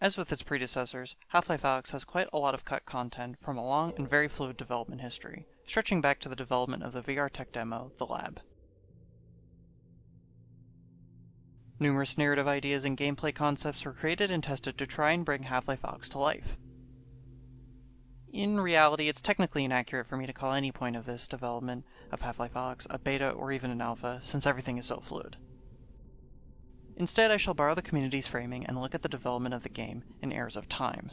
As with its predecessors, Half-Life Alyx has quite a lot of cut content from a long and very fluid development history, stretching back to the development of the VR tech demo, The Lab. Numerous narrative ideas and gameplay concepts were created and tested to try and bring Half-Life Alyx to life. In reality, it's technically inaccurate for me to call any point of this development of Half-Life Alyx a beta or even an alpha, since everything is so fluid. Instead, I shall borrow the community's framing and look at the development of the game in eras of time.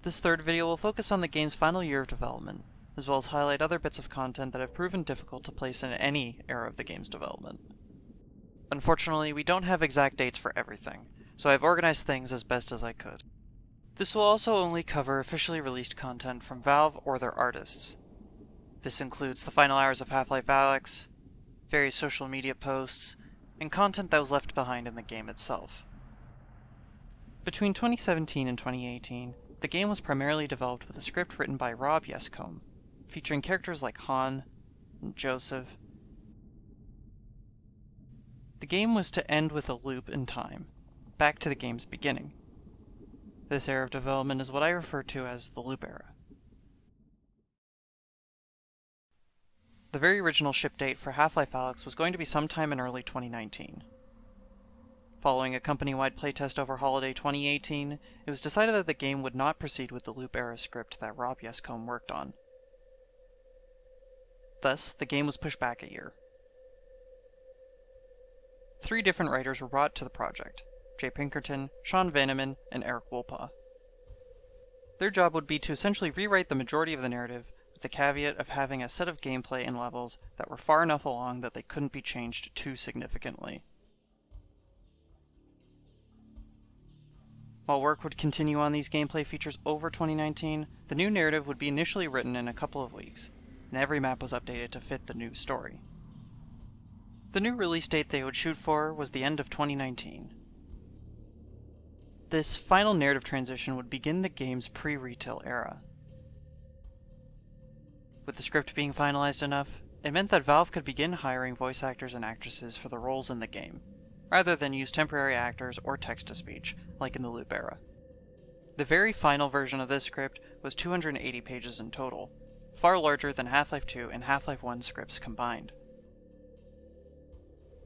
This third video will focus on the game's final year of development, as well as highlight other bits of content that have proven difficult to place in any era of the game's development. Unfortunately, we don't have exact dates for everything, so I've organized things as best as I could. This will also only cover officially released content from Valve or their artists. This includes the final hours of Half-Life Alyx, various social media posts, and content that was left behind in the game itself. Between 2017 and 2018, the game was primarily developed with a script written by Rob Yescombe, featuring characters like Han and Joseph. The game was to end with a loop in time, back to the game's beginning. This era of development is what I refer to as the loop era. The very original ship date for Half-Life Alyx was going to be sometime in early 2019. Following a company-wide playtest over holiday 2018, it was decided that the game would not proceed with the loop era script that Rob Yescombe worked on. Thus, the game was pushed back a year. 3 different writers were brought to the project: Jay Pinkerton, Sean Vanneman, and Eric Wolpaw. Their job would be to essentially rewrite the majority of the narrative, with the caveat of having a set of gameplay and levels that were far enough along that they couldn't be changed too significantly. While work would continue on these gameplay features over 2019, the new narrative would be initially written in a couple of weeks, and every map was updated to fit the new story. The new release date they would shoot for was the end of 2019. This final narrative transition would begin the game's pre-retail era. With the script being finalized enough, it meant that Valve could begin hiring voice actors and actresses for the roles in the game, rather than use temporary actors or text-to-speech, like in the loop era. The very final version of this script was 280 pages in total, far larger than Half-Life 2 and Half-Life 1 scripts combined.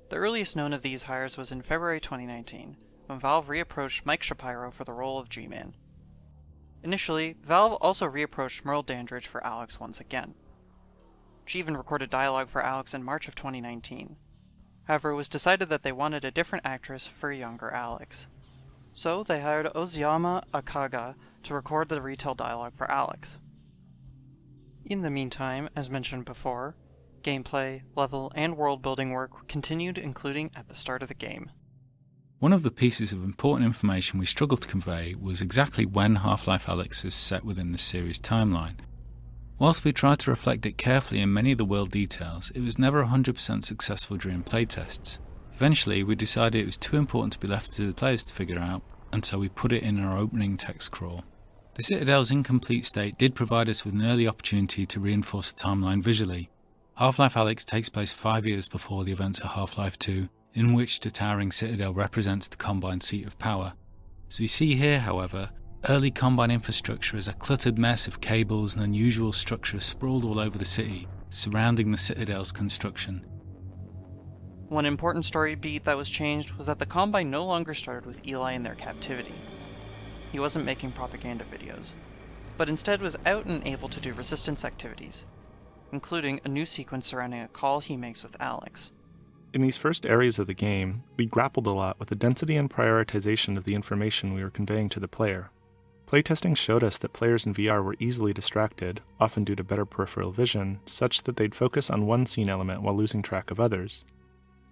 The earliest known of these hires was in February 2019, when Valve reapproached Mike Shapiro for the role of G-Man. Initially, Valve also reapproached Merle Dandridge for Alyx once again. She even recorded dialogue for Alyx in March of 2019. However, it was decided that they wanted a different actress for a younger Alyx. So they hired Ozuyama Akaga to record the retail dialogue for Alyx. In the meantime, as mentioned before, gameplay, level, and world-building work continued, including at the start of the game. One of the pieces of important information we struggled to convey was exactly when Half-Life Alyx is set within the series timeline. Whilst we tried to reflect it carefully in many of the world details, it was never 100% successful during playtests. Eventually, we decided it was too important to be left to the players to figure out, and so we put it in our opening text crawl. The Citadel's incomplete state did provide us with an early opportunity to reinforce the timeline visually. Half-Life Alyx takes place 5 years before the events of Half-Life 2, in which the towering Citadel represents the Combine seat of power. As we see here, however, early Combine infrastructure is a cluttered mess of cables and unusual structures sprawled all over the city, surrounding the Citadel's construction. One important story beat that was changed was that the Combine no longer started with Eli in their captivity. He wasn't making propaganda videos, but instead was out and able to do resistance activities, including a new sequence surrounding a call he makes with Alyx. In these first areas of the game, we grappled a lot with the density and prioritization of the information we were conveying to the player. Playtesting showed us that players in VR were easily distracted, often due to better peripheral vision, such that they'd focus on one scene element while losing track of others.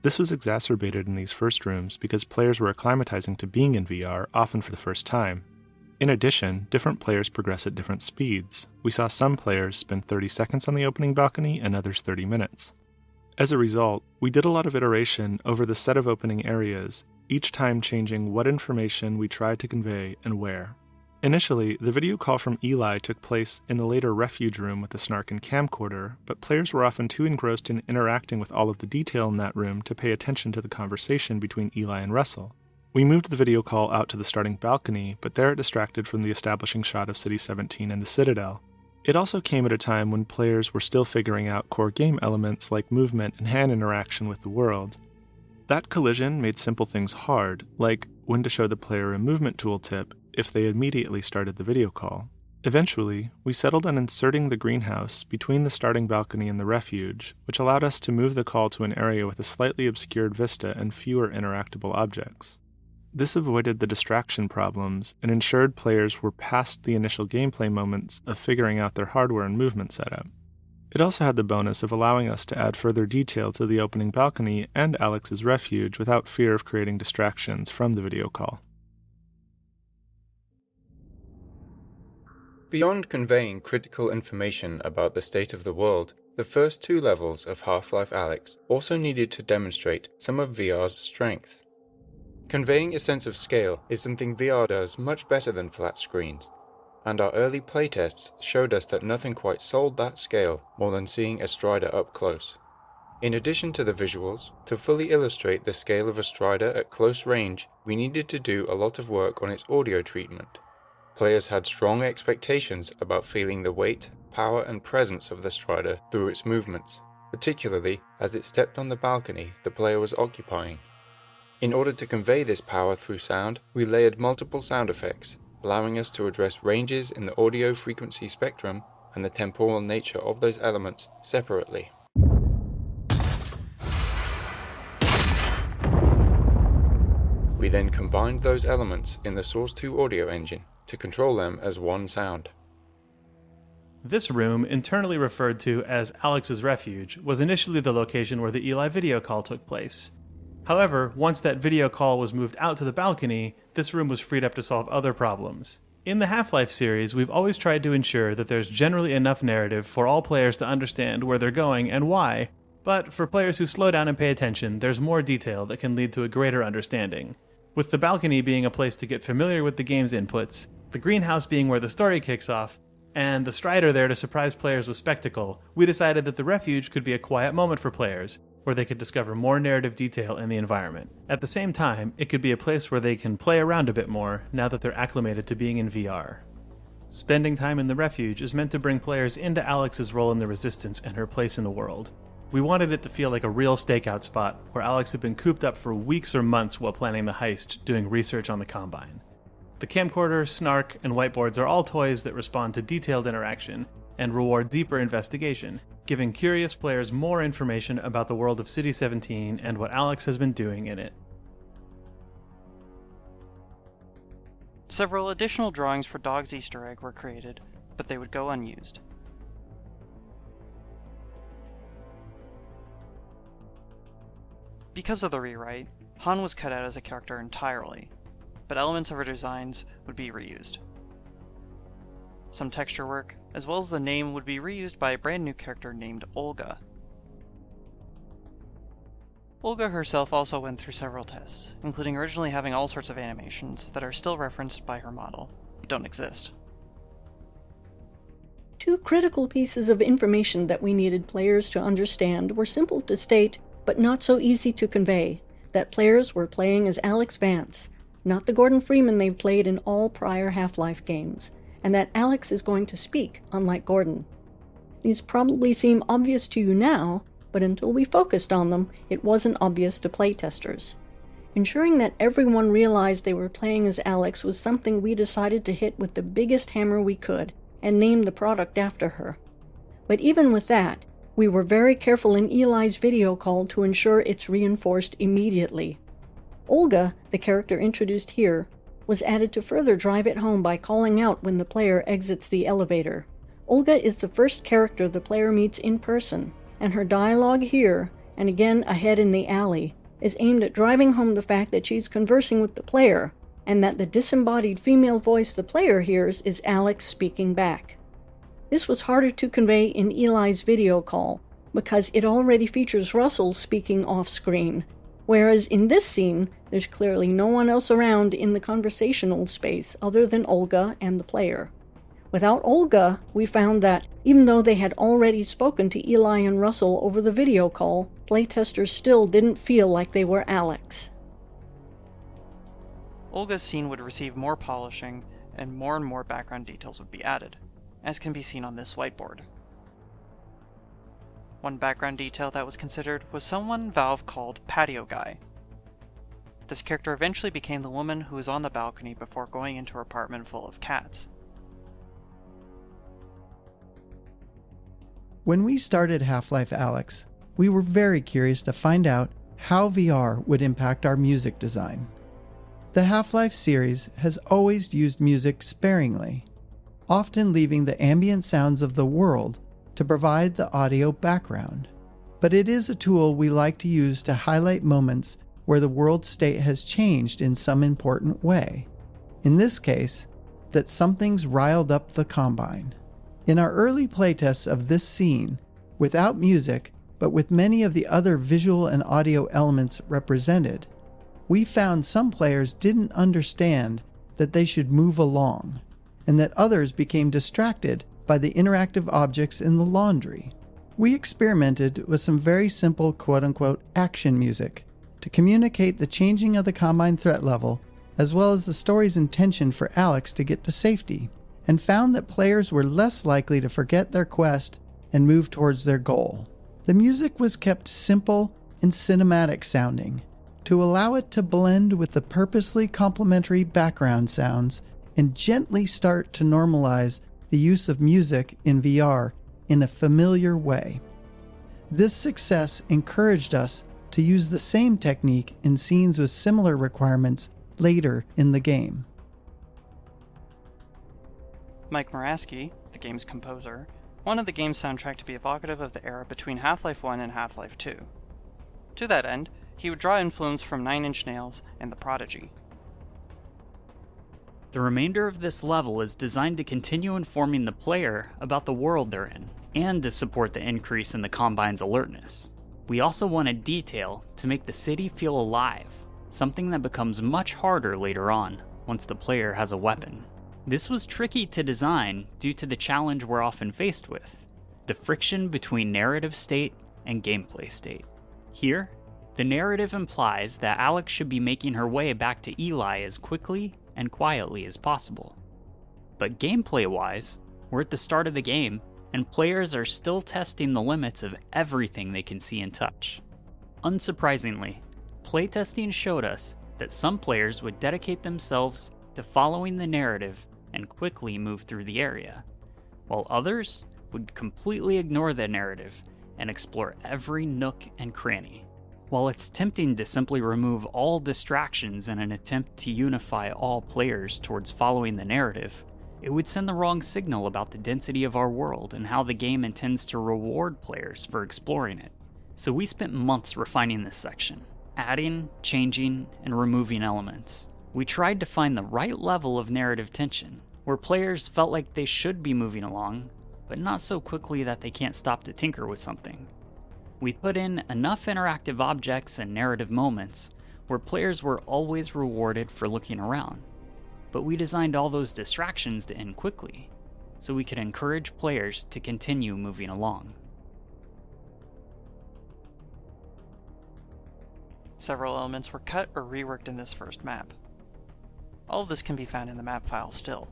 This was exacerbated in these first rooms because players were acclimatizing to being in VR, often for the first time. In addition, different players progress at different speeds. We saw some players spend 30 seconds on the opening balcony and others 30 minutes. As a result, we did a lot of iteration over the set of opening areas, each time changing what information we tried to convey and where. Initially, the video call from Eli took place in the later refuge room with the Snarkin camcorder, but players were often too engrossed in interacting with all of the detail in that room to pay attention to the conversation between Eli and Russell. We moved the video call out to the starting balcony, but there it distracted from the establishing shot of City 17 and the Citadel. It also came at a time when players were still figuring out core game elements like movement and hand interaction with the world. That collision made simple things hard, like when to show the player a movement tooltip if they immediately started the video call. Eventually, we settled on inserting the greenhouse between the starting balcony and the refuge, which allowed us to move the call to an area with a slightly obscured vista and fewer interactable objects. This avoided the distraction problems and ensured players were past the initial gameplay moments of figuring out their hardware and movement setup. It also had the bonus of allowing us to add further detail to the opening balcony and Alyx's refuge without fear of creating distractions from the video call. Beyond conveying critical information about the state of the world, the first 2 levels of Half-Life Alyx also needed to demonstrate some of VR's strengths. Conveying a sense of scale is something VR does much better than flat screens, and our early playtests showed us that nothing quite sold that scale more than seeing a Strider up close. In addition to the visuals, to fully illustrate the scale of a Strider at close range, we needed to do a lot of work on its audio treatment. Players had strong expectations about feeling the weight, power and presence of the Strider through its movements, particularly as it stepped on the balcony the player was occupying. In order to convey this power through sound, we layered multiple sound effects, allowing us to address ranges in the audio frequency spectrum and the temporal nature of those elements separately. We then combined those elements in the Source 2 audio engine to control them as one sound. This room, internally referred to as Alyx's Refuge, was initially the location where the Eli video call took place. However, once that video call was moved out to the balcony, this room was freed up to solve other problems. In the Half-Life series, we've always tried to ensure that there's generally enough narrative for all players to understand where they're going and why, but for players who slow down and pay attention, there's more detail that can lead to a greater understanding. With the balcony being a place to get familiar with the game's inputs, the greenhouse being where the story kicks off, and the Strider there to surprise players with spectacle, we decided that the refuge could be a quiet moment for players, where they could discover more narrative detail in the environment. At the same time, it could be a place where they can play around a bit more now that they're acclimated to being in VR. Spending time in the refuge is meant to bring players into Alyx's role in the Resistance and her place in the world. We wanted it to feel like a real stakeout spot, where Alyx had been cooped up for weeks or months while planning the heist, doing research on the Combine. The camcorder, snark, and whiteboards are all toys that respond to detailed interaction and reward deeper investigation, giving curious players more information about the world of City 17 and what Alyx has been doing in it. Several additional drawings for Dog's Easter egg were created, but they would go unused. Because of the rewrite, Han was cut out as a character entirely, but elements of her designs would be reused. Some texture work, as well as the name, would be reused by a brand new character named Olga. Olga herself also went through several tests, including originally having all sorts of animations that are still referenced by her model, but don't exist. 2 critical pieces of information that we needed players to understand were simple to state, but not so easy to convey, that players were playing as Alyx Vance, not the Gordon Freeman they've played in all prior Half-Life games, and that Alyx is going to speak, unlike Gordon. These probably seem obvious to you now, but until we focused on them, it wasn't obvious to playtesters. Ensuring that everyone realized they were playing as Alyx was something we decided to hit with the biggest hammer we could, and name the product after her. But even with that, we were very careful in Eli's video call to ensure it's reinforced immediately. Olga, the character introduced here, was added to further drive it home by calling out when the player exits the elevator. Olga is the first character the player meets in person, and her dialogue here, and again ahead in the alley, is aimed at driving home the fact that she's conversing with the player, and that the disembodied female voice the player hears is Alyx speaking back. This was harder to convey in Eli's video call, because it already features Russell speaking off-screen, whereas in this scene, there's clearly no one else around in the conversational space other than Olga and the player. Without Olga, we found that, even though they had already spoken to Eli and Russell over the video call, playtesters still didn't feel like they were Alyx. Olga's scene would receive more polishing, and more background details would be added, as can be seen on this whiteboard. One background detail that was considered was someone Valve called Patio Guy. This character eventually became the woman who was on the balcony before going into her apartment full of cats. When we started Half-Life Alyx, we were very curious to find out how VR would impact our music design. The Half-Life series has always used music sparingly, often leaving the ambient sounds of the world to provide the audio background. But it is a tool we like to use to highlight moments where the world state has changed in some important way. In this case, that something's riled up the Combine. In our early playtests of this scene, without music, but with many of the other visual and audio elements represented, we found some players didn't understand that they should move along, and that others became distracted by the interactive objects in the laundry. We experimented with some very simple quote-unquote action music to communicate the changing of the Combine threat level, as well as the story's intention for Alyx to get to safety, and found that players were less likely to forget their quest and move towards their goal. The music was kept simple and cinematic sounding to allow it to blend with the purposely complementary background sounds and gently start to normalize the use of music in VR in a familiar way. This success encouraged us to use the same technique in scenes with similar requirements later in the game. Mike Moraski, the game's composer, wanted the game's soundtrack to be evocative of the era between Half-Life 1 and Half-Life 2. To that end, he would draw influence from Nine Inch Nails and The Prodigy. The remainder of this level is designed to continue informing the player about the world they're in, and to support the increase in the Combine's alertness. We also wanted detail to make the city feel alive, something that becomes much harder later on, once the player has a weapon. This was tricky to design due to the challenge we're often faced with, the friction between narrative state and gameplay state. Here, the narrative implies that Alyx should be making her way back to Eli as quickly and quietly as possible. But gameplay-wise, we're at the start of the game, and players are still testing the limits of everything they can see and touch. Unsurprisingly, playtesting showed us that some players would dedicate themselves to following the narrative and quickly move through the area, while others would completely ignore the narrative and explore every nook and cranny. While it's tempting to simply remove all distractions in an attempt to unify all players towards following the narrative, it would send the wrong signal about the density of our world and how the game intends to reward players for exploring it. So we spent months refining this section, adding, changing, and removing elements. We tried to find the right level of narrative tension, where players felt like they should be moving along, but not so quickly that they can't stop to tinker with something. We put in enough interactive objects and narrative moments where players were always rewarded for looking around, but we designed all those distractions to end quickly, so we could encourage players to continue moving along. Several elements were cut or reworked in this first map. All of this can be found in the map file still.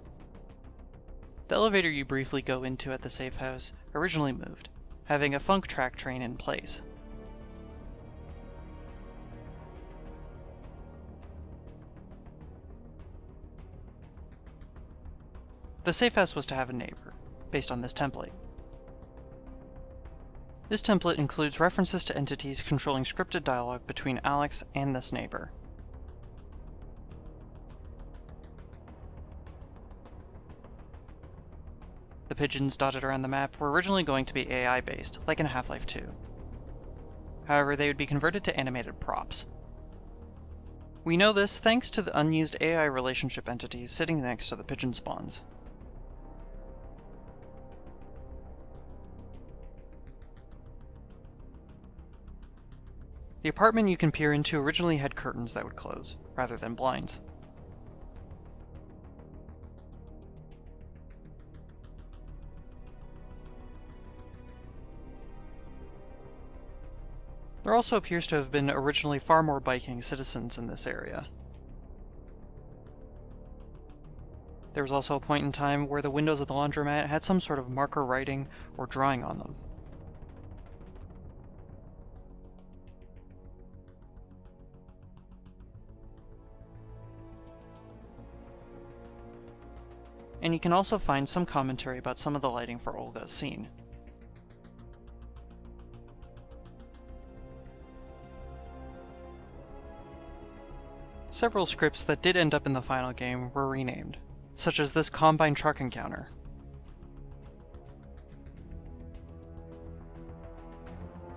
The elevator you briefly go into at the safe house originally moved, having a funk track train in place. The safe house was to have a neighbor, based on this template. This template includes references to entities controlling scripted dialogue between Alyx and this neighbor. The pigeons dotted around the map were originally going to be AI-based, like in Half-Life 2. However, they would be converted to animated props. We know this thanks to the unused AI relationship entities sitting next to the pigeon spawns. The apartment you can peer into originally had curtains that would close, rather than blinds. There also appears to have been originally far more biking citizens in this area. There was also a point in time where the windows of the laundromat had some sort of marker writing or drawing on them. And you can also find some commentary about some of the lighting for Olga's scene. Several scripts that did end up in the final game were renamed, such as this Combine truck encounter.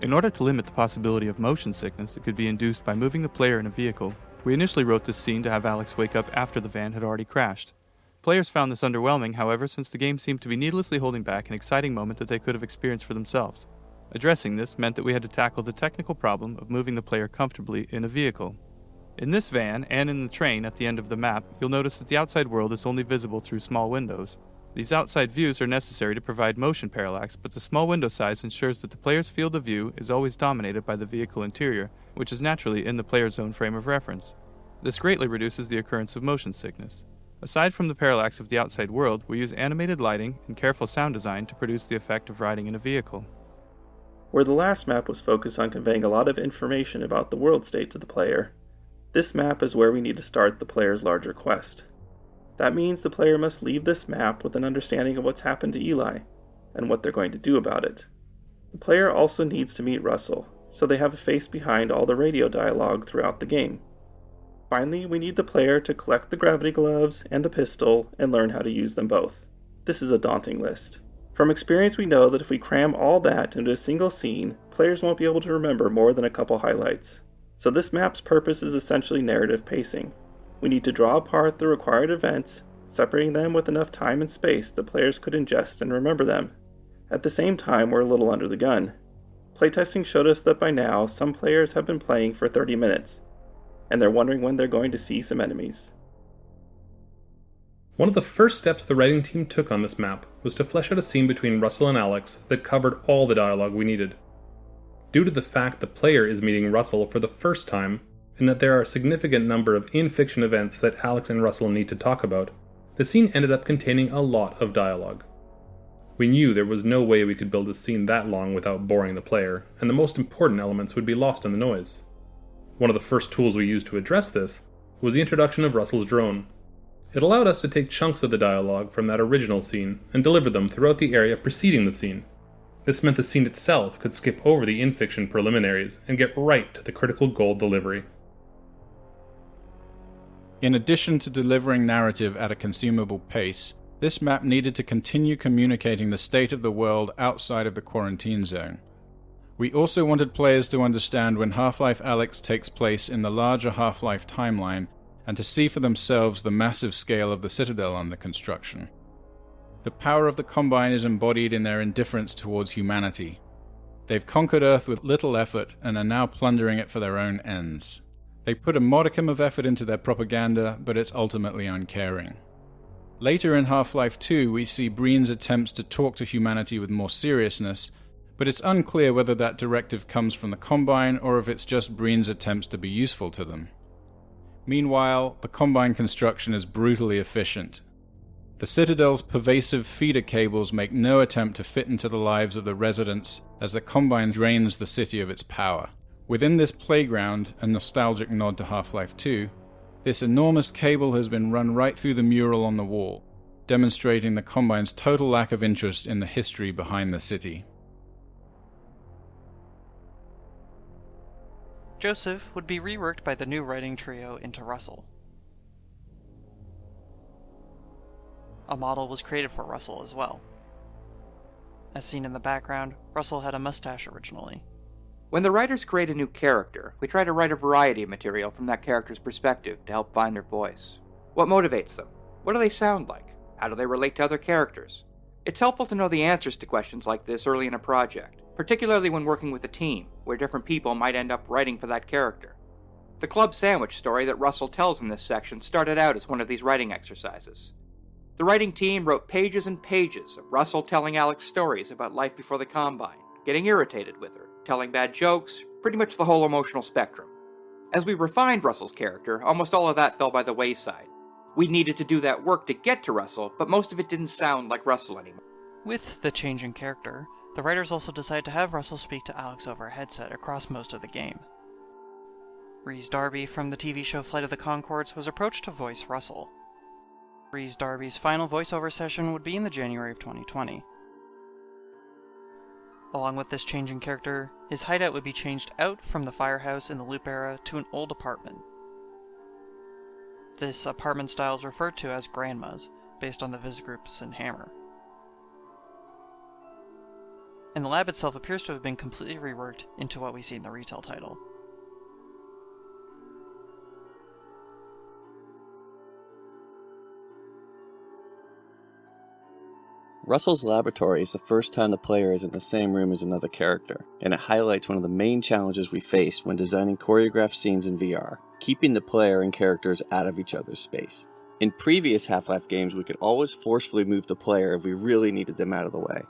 In order to limit the possibility of motion sickness that could be induced by moving the player in a vehicle, we initially wrote this scene to have Alyx wake up after the van had already crashed. Players found this underwhelming, however, since the game seemed to be needlessly holding back an exciting moment that they could have experienced for themselves. Addressing this meant that we had to tackle the technical problem of moving the player comfortably in a vehicle. In this van, and in the train at the end of the map, you'll notice that the outside world is only visible through small windows. These outside views are necessary to provide motion parallax, but the small window size ensures that the player's field of view is always dominated by the vehicle interior, which is naturally in the player's own frame of reference. This greatly reduces the occurrence of motion sickness. Aside from the parallax of the outside world, we use animated lighting and careful sound design to produce the effect of riding in a vehicle. Where the last map was focused on conveying a lot of information about the world state to the player, this map is where we need to start the player's larger quest. That means the player must leave this map with an understanding of what's happened to Eli, and what they're going to do about it. The player also needs to meet Russell, so they have a face behind all the radio dialogue throughout the game. Finally, we need the player to collect the gravity gloves and the pistol and learn how to use them both. This is a daunting list. From experience, we know that if we cram all that into a single scene, players won't be able to remember more than a couple highlights. So this map's purpose is essentially narrative pacing. We need to draw apart the required events, separating them with enough time and space that players could ingest and remember them. At the same time, we're a little under the gun. Playtesting showed us that by now, some players have been playing for 30 minutes, and they're wondering when they're going to see some enemies. One of the first steps the writing team took on this map was to flesh out a scene between Russell and Alyx that covered all the dialogue we needed. Due to the fact the player is meeting Russell for the first time, and that there are a significant number of in-fiction events that Alyx and Russell need to talk about, the scene ended up containing a lot of dialogue. We knew there was no way we could build a scene that long without boring the player, and the most important elements would be lost in the noise. One of the first tools we used to address this was the introduction of Russell's drone. It allowed us to take chunks of the dialogue from that original scene and deliver them throughout the area preceding the scene. This meant the scene itself could skip over the in-fiction preliminaries and get right to the critical goal delivery. In addition to delivering narrative at a consumable pace, this map needed to continue communicating the state of the world outside of the quarantine zone. We also wanted players to understand when Half-Life Alyx takes place in the larger Half-Life timeline, and to see for themselves the massive scale of the Citadel under construction. The power of the Combine is embodied in their indifference towards humanity. They've conquered Earth with little effort and are now plundering it for their own ends. They put a modicum of effort into their propaganda, but it's ultimately uncaring. Later in Half-Life 2, we see Breen's attempts to talk to humanity with more seriousness, but it's unclear whether that directive comes from the Combine or if it's just Breen's attempts to be useful to them. Meanwhile, the Combine construction is brutally efficient. The Citadel's pervasive feeder cables make no attempt to fit into the lives of the residents as the Combine drains the city of its power. Within this playground, a nostalgic nod to Half-Life 2, this enormous cable has been run right through the mural on the wall, demonstrating the Combine's total lack of interest in the history behind the city. Joseph would be reworked by the new writing trio into Russell. A model was created for Russell as well. As seen in the background, Russell had a mustache originally. When the writers create a new character, we try to write a variety of material from that character's perspective to help find their voice. What motivates them? What do they sound like? How do they relate to other characters? It's helpful to know the answers to questions like this early in a project, particularly when working with a team, where different people might end up writing for that character. The club sandwich story that Russell tells in this section started out as one of these writing exercises. The writing team wrote pages and pages of Russell telling Alyx stories about life before the Combine, getting irritated with her, telling bad jokes, pretty much the whole emotional spectrum. As we refined Russell's character, almost all of that fell by the wayside. We needed to do that work to get to Russell, but most of it didn't sound like Russell anymore. With the change in character, the writers also decided to have Russell speak to Alyx over a headset across most of the game. Rhys Darby from the TV show Flight of the Conchords was approached to voice Russell. Rhys Darby's final voiceover session would be in the January of 2020. Along with this change in character, his hideout would be changed out from the firehouse in the Loop era to an old apartment. This apartment style is referred to as Grandma's, based on the Visgroups in Hammer. And the lab itself appears to have been completely reworked into what we see in the retail title. Russell's laboratory is the first time the player is in the same room as another character, and it highlights one of the main challenges we face when designing choreographed scenes in VR, keeping the player and characters out of each other's space. In previous Half-Life games, we could always forcefully move the player if we really needed them out of the way.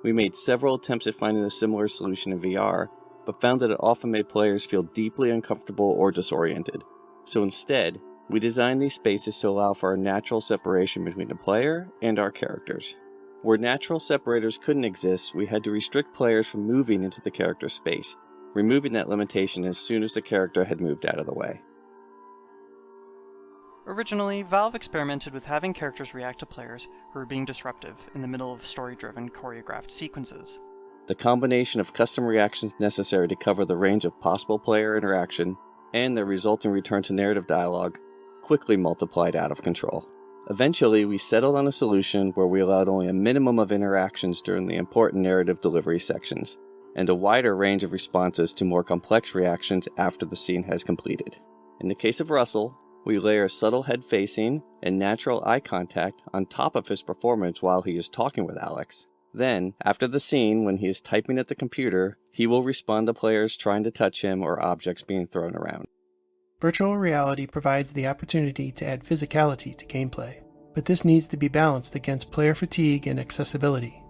We made several attempts at finding a similar solution in VR, but found that it often made players feel deeply uncomfortable or disoriented. So instead, we designed these spaces to allow for a natural separation between the player and our characters. Where natural separators couldn't exist, we had to restrict players from moving into the character space, removing that limitation as soon as the character had moved out of the way. Originally, Valve experimented with having characters react to players who were being disruptive in the middle of story-driven, choreographed sequences. The combination of custom reactions necessary to cover the range of possible player interaction, and their resulting return to narrative dialogue, quickly multiplied out of control. Eventually, we settled on a solution where we allowed only a minimum of interactions during the important narrative delivery sections, and a wider range of responses to more complex reactions after the scene has completed. In the case of Russell, we layer subtle head facing and natural eye contact on top of his performance while he is talking with Alyx. Then, after the scene, when he is typing at the computer, he will respond to players trying to touch him or objects being thrown around. Virtual reality provides the opportunity to add physicality to gameplay, but this needs to be balanced against player fatigue and accessibility.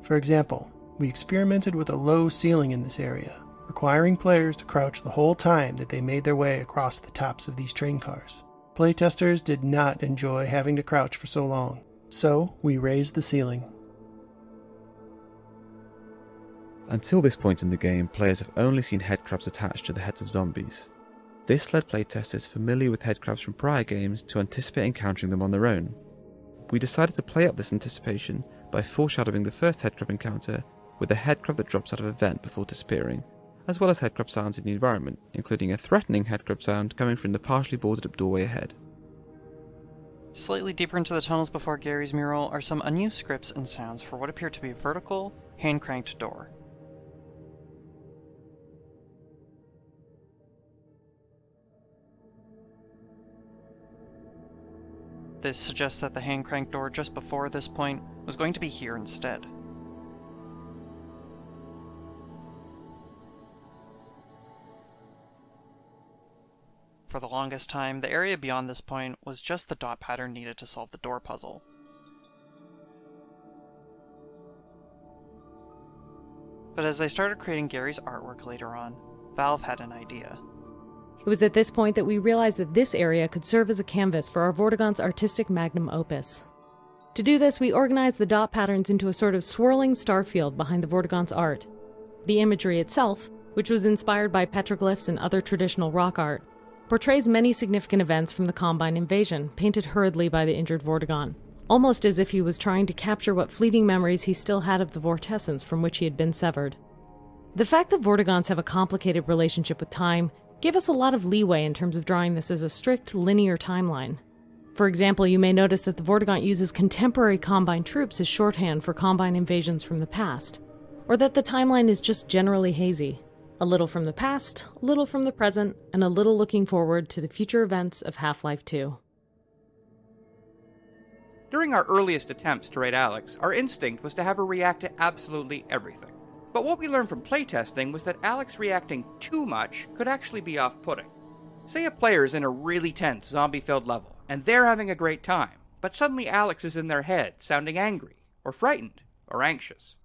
For example, we experimented with a low ceiling in this area, requiring players to crouch the whole time that they made their way across the tops of these train cars. Playtesters did not enjoy having to crouch for so long, so we raised the ceiling. Until this point in the game, players have only seen headcrabs attached to the heads of zombies. This led playtesters familiar with headcrabs from prior games to anticipate encountering them on their own. We decided to play up this anticipation by foreshadowing the first headcrab encounter with a headcrab that drops out of a vent before disappearing, as well as headcrab sounds in the environment, including a threatening headcrab sound coming from the partially boarded up doorway ahead. Slightly deeper into the tunnels before Gary's mural are some unused scripts and sounds for what appear to be a vertical, hand-cranked door. This suggests that the hand-cranked door just before this point was going to be here instead. For the longest time, the area beyond this point was just the dot pattern needed to solve the door puzzle. But as I started creating Gary's artwork later on, Valve had an idea. It was at this point that we realized that this area could serve as a canvas for our Vortigaunt's artistic magnum opus. To do this, we organized the dot patterns into a sort of swirling star field behind the Vortigaunt's art. The imagery itself, which was inspired by petroglyphs and other traditional rock art, portrays many significant events from the Combine invasion, painted hurriedly by the injured Vortigaunt, almost as if he was trying to capture what fleeting memories he still had of the vortessence from which he had been severed. The fact that Vortigaunts have a complicated relationship with time gave us a lot of leeway in terms of drawing this as a strict, linear timeline. For example, you may notice that the Vortigaunt uses contemporary Combine troops as shorthand for Combine invasions from the past, or that the timeline is just generally hazy. A little from the past, a little from the present, and a little looking forward to the future events of Half-Life 2. During our earliest attempts to write Alyx, our instinct was to have her react to absolutely everything. But what we learned from playtesting was that Alyx reacting too much could actually be off-putting. Say a player is in a really tense, zombie-filled level, and they're having a great time, but suddenly Alyx is in their head, sounding angry, or frightened, or anxious.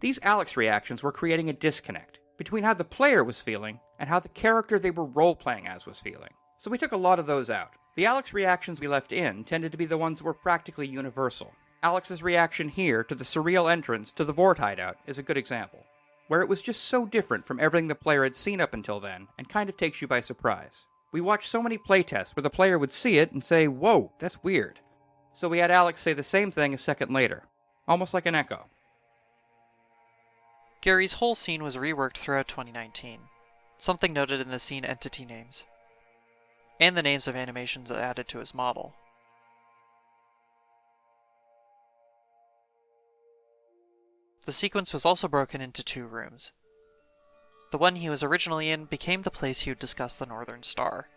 These Alyx reactions were creating a disconnect between how the player was feeling and how the character they were role-playing as was feeling. So we took a lot of those out. The Alyx reactions we left in tended to be the ones that were practically universal. Alyx's reaction here to the surreal entrance to the Vort hideout is a good example, where it was just so different from everything the player had seen up until then, and kind of takes you by surprise. We watched so many playtests where the player would see it and say, "Whoa, that's weird." So we had Alyx say the same thing a second later, almost like an echo. Gary's whole scene was reworked throughout 2019, something noted in the scene entity names, and the names of animations added to his model. The sequence was also broken into 2 rooms. The one he was originally in became the place he would discuss the Northern Star.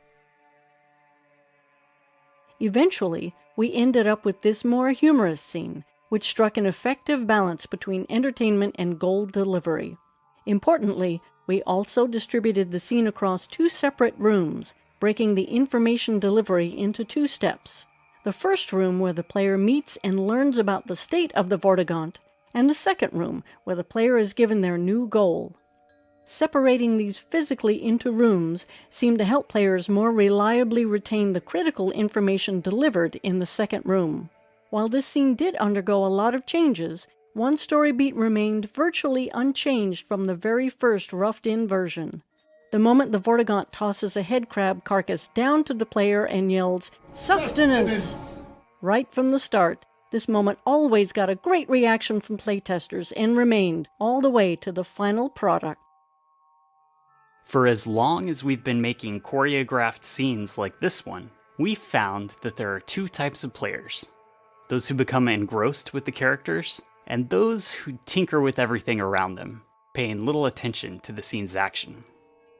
Eventually, we ended up with this more humorous scene, which struck an effective balance between entertainment and goal delivery. Importantly, we also distributed the scene across 2 separate rooms, breaking the information delivery into 2 steps. The first room where the player meets and learns about the state of the Vortigaunt, and the second room where the player is given their new goal. Separating these physically into rooms seemed to help players more reliably retain the critical information delivered in the second room. While this scene did undergo a lot of changes, one story beat remained virtually unchanged from the very first roughed-in version. The moment the Vortigaunt tosses a headcrab carcass down to the player and yells, "Sustenance!" right from the start, this moment always got a great reaction from playtesters and remained all the way to the final product. For as long as we've been making choreographed scenes like this one, we found that there are 2 types of players. Those who become engrossed with the characters, and those who tinker with everything around them, paying little attention to the scene's action.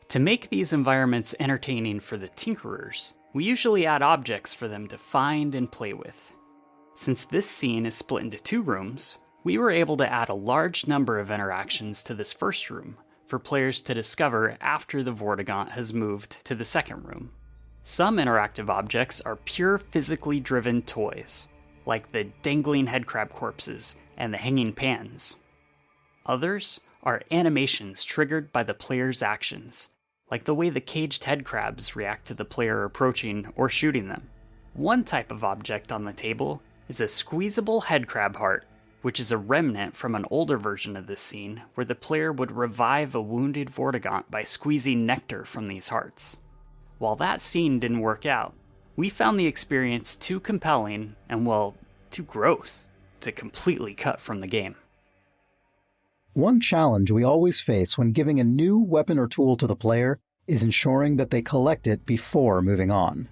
To make these environments entertaining for the tinkerers, we usually add objects for them to find and play with. Since this scene is split into 2 rooms, we were able to add a large number of interactions to this first room for players to discover after the Vortigaunt has moved to the second room. Some interactive objects are pure physically driven toys, like the dangling headcrab corpses and the hanging pans. Others are animations triggered by the player's actions, like the way the caged headcrabs react to the player approaching or shooting them. One type of object on the table is a squeezable headcrab heart, which is a remnant from an older version of this scene where the player would revive a wounded Vortigaunt by squeezing nectar from these hearts. While that scene didn't work out, we found the experience too compelling and, well, too gross to completely cut from the game. One challenge we always face when giving a new weapon or tool to the player is ensuring that they collect it before moving on.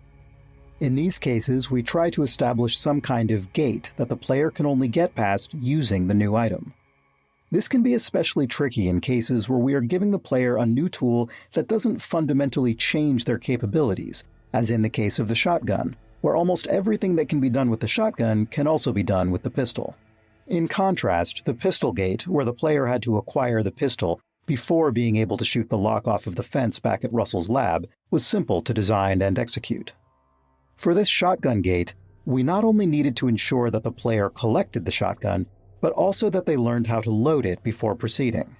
In these cases, we try to establish some kind of gate that the player can only get past using the new item. This can be especially tricky in cases where we are giving the player a new tool that doesn't fundamentally change their capabilities, as in the case of the shotgun, where almost everything that can be done with the shotgun can also be done with the pistol. In contrast, the pistol gate, where the player had to acquire the pistol before being able to shoot the lock off of the fence back at Russell's lab, was simple to design and execute. For this shotgun gate, we not only needed to ensure that the player collected the shotgun, but also that they learned how to load it before proceeding.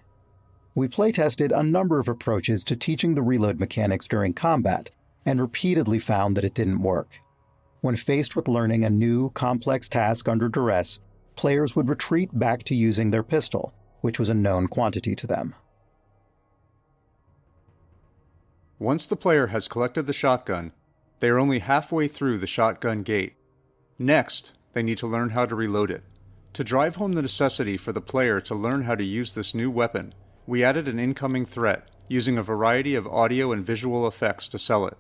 We playtested a number of approaches to teaching the reload mechanics during combat, and repeatedly found that it didn't work. When faced with learning a new, complex task under duress, players would retreat back to using their pistol, which was a known quantity to them. Once the player has collected the shotgun, they are only halfway through the shotgun gate. Next, they need to learn how to reload it. To drive home the necessity for the player to learn how to use this new weapon, we added an incoming threat, using a variety of audio and visual effects to sell it.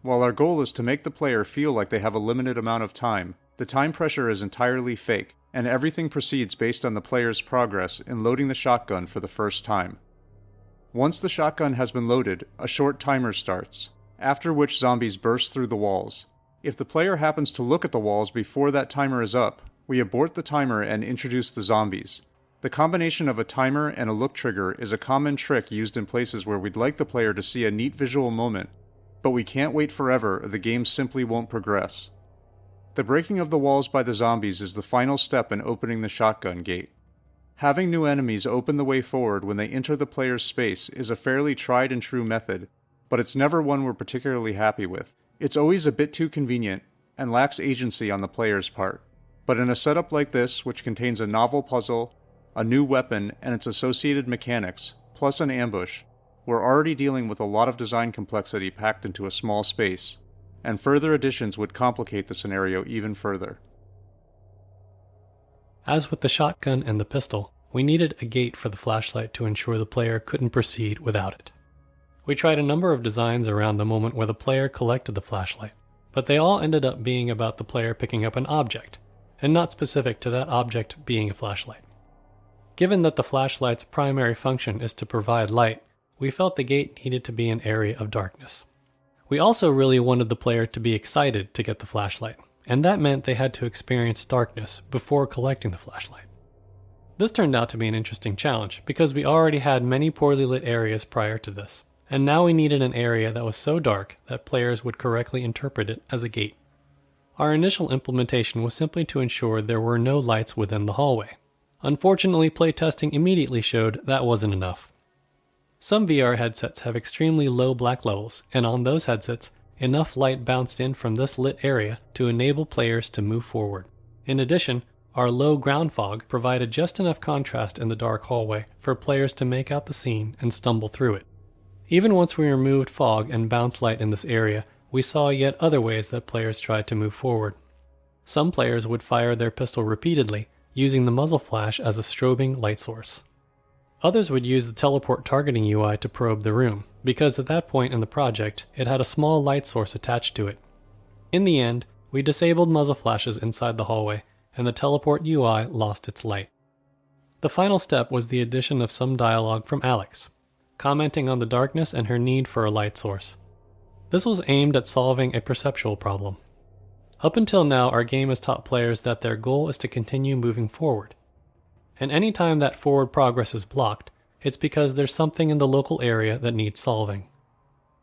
While our goal is to make the player feel like they have a limited amount of time, the time pressure is entirely fake, and everything proceeds based on the player's progress in loading the shotgun for the first time. Once the shotgun has been loaded, a short timer starts, after which zombies burst through the walls. If the player happens to look at the walls before that timer is up, we abort the timer and introduce the zombies. The combination of a timer and a look trigger is a common trick used in places where we'd like the player to see a neat visual moment, but we can't wait forever or the game simply won't progress. The breaking of the walls by the zombies is the final step in opening the shotgun gate. Having new enemies open the way forward when they enter the player's space is a fairly tried and true method, but it's never one we're particularly happy with, It's always a bit too convenient and lacks agency on the player's part. But in a setup like this, which contains a novel puzzle, a new weapon, and its associated mechanics, plus an ambush, we're already dealing with a lot of design complexity packed into a small space, and further additions would complicate the scenario even further. As with the shotgun and the pistol, we needed a gate for the flashlight to ensure the player couldn't proceed without it. We tried a number of designs around the moment where the player collected the flashlight, but they all ended up being about the player picking up an object, and not specific to that object being a flashlight. Given that the flashlight's primary function is to provide light, we felt the gate needed to be an area of darkness. We also really wanted the player to be excited to get the flashlight, and that meant they had to experience darkness before collecting the flashlight. This turned out to be an interesting challenge, because we already had many poorly lit areas prior to this, and now we needed an area that was so dark that players would correctly interpret it as a gate. Our initial implementation was simply to ensure there were no lights within the hallway. Unfortunately, playtesting immediately showed that wasn't enough. Some VR headsets have extremely low black levels, and on those headsets, enough light bounced in from this lit area to enable players to move forward. In addition, our low ground fog provided just enough contrast in the dark hallway for players to make out the scene and stumble through it. Even once we removed fog and bounce light in this area, we saw yet other ways that players tried to move forward. Some players would fire their pistol repeatedly, using the muzzle flash as a strobing light source. Others would use the teleport targeting UI to probe the room, because at that point in the project, it had a small light source attached to it. In the end, we disabled muzzle flashes inside the hallway, and the teleport UI lost its light. The final step was the addition of some dialogue from Alyx, commenting on the darkness and her need for a light source. This was aimed at solving a perceptual problem. Up until now, our game has taught players that their goal is to continue moving forward. And any time that forward progress is blocked, it's because there's something in the local area that needs solving.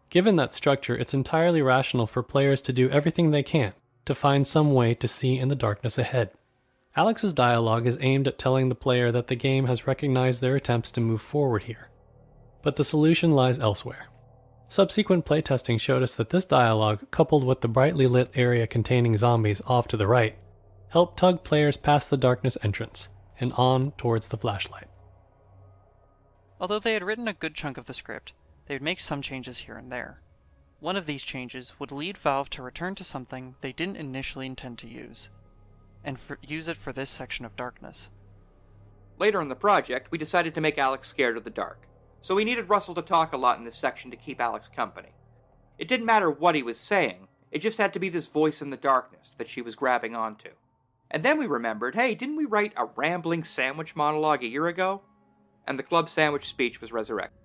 Given that structure, it's entirely rational for players to do everything they can to find some way to see in the darkness ahead. Alyx's dialogue is aimed at telling the player that the game has recognized their attempts to move forward here, but the solution lies elsewhere. Subsequent playtesting showed us that this dialogue, coupled with the brightly lit area containing zombies off to the right, helped tug players past the darkness entrance and on towards the flashlight. Although they had written a good chunk of the script, they would make some changes here and there. One of these changes would lead Valve to return to something they didn't initially intend to use, and use it for this section of darkness. Later in the project, we decided to make Alyx scared of the dark, so we needed Russell to talk a lot in this section to keep Alyx company. It didn't matter what he was saying, it just had to be this voice in the darkness that she was grabbing onto. And then we remembered, hey, didn't we write a rambling sandwich monologue a year ago? And the club sandwich speech was resurrected.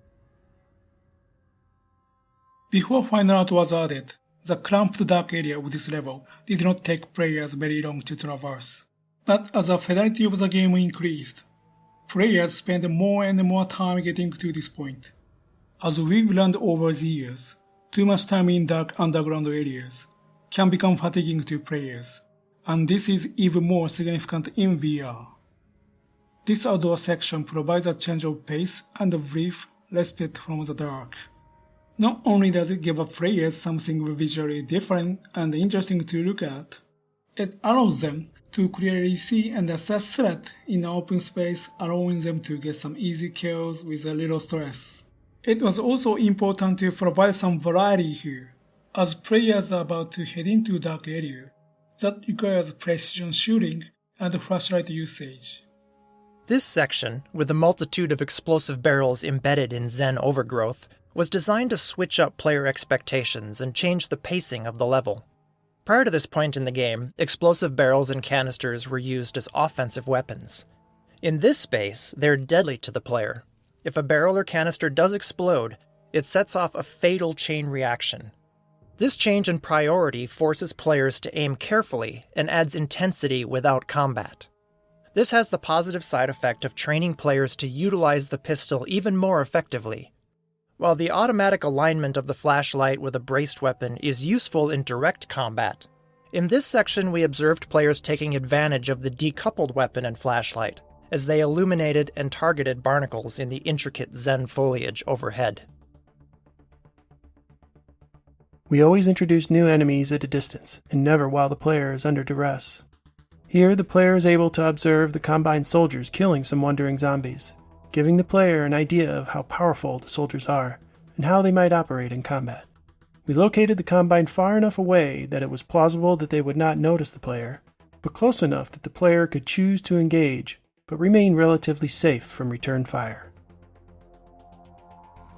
Before Final Out was added, the cramped dark area of this level did not take players very long to traverse. But as the fidelity of the game increased, players spent more and more time getting to this point. As we've learned over the years, too much time in dark underground areas can become fatiguing to players, and this is even more significant in VR. This outdoor section provides a change of pace and a brief respite from the dark. Not only does it give players something visually different and interesting to look at, it allows them to clearly see and assess threat in an open space, allowing them to get some easy kills with a little stress. It was also important to provide some variety here, as players are about to head into a dark area that requires precision shooting and flashlight usage. This section, with a multitude of explosive barrels embedded in Zen overgrowth, was designed to switch up player expectations and change the pacing of the level. Prior to this point in the game, explosive barrels and canisters were used as offensive weapons. In this space, they're deadly to the player. If a barrel or canister does explode, it sets off a fatal chain reaction. This change in priority forces players to aim carefully and adds intensity without combat. This has the positive side effect of training players to utilize the pistol even more effectively. While the automatic alignment of the flashlight with a braced weapon is useful in direct combat, in this section we observed players taking advantage of the decoupled weapon and flashlight as they illuminated and targeted barnacles in the intricate Zen foliage overhead. We always introduce new enemies at a distance, and never while the player is under duress. Here, the player is able to observe the Combine soldiers killing some wandering zombies, giving the player an idea of how powerful the soldiers are, and how they might operate in combat. We located the Combine far enough away that it was plausible that they would not notice the player, but close enough that the player could choose to engage, but remain relatively safe from return fire.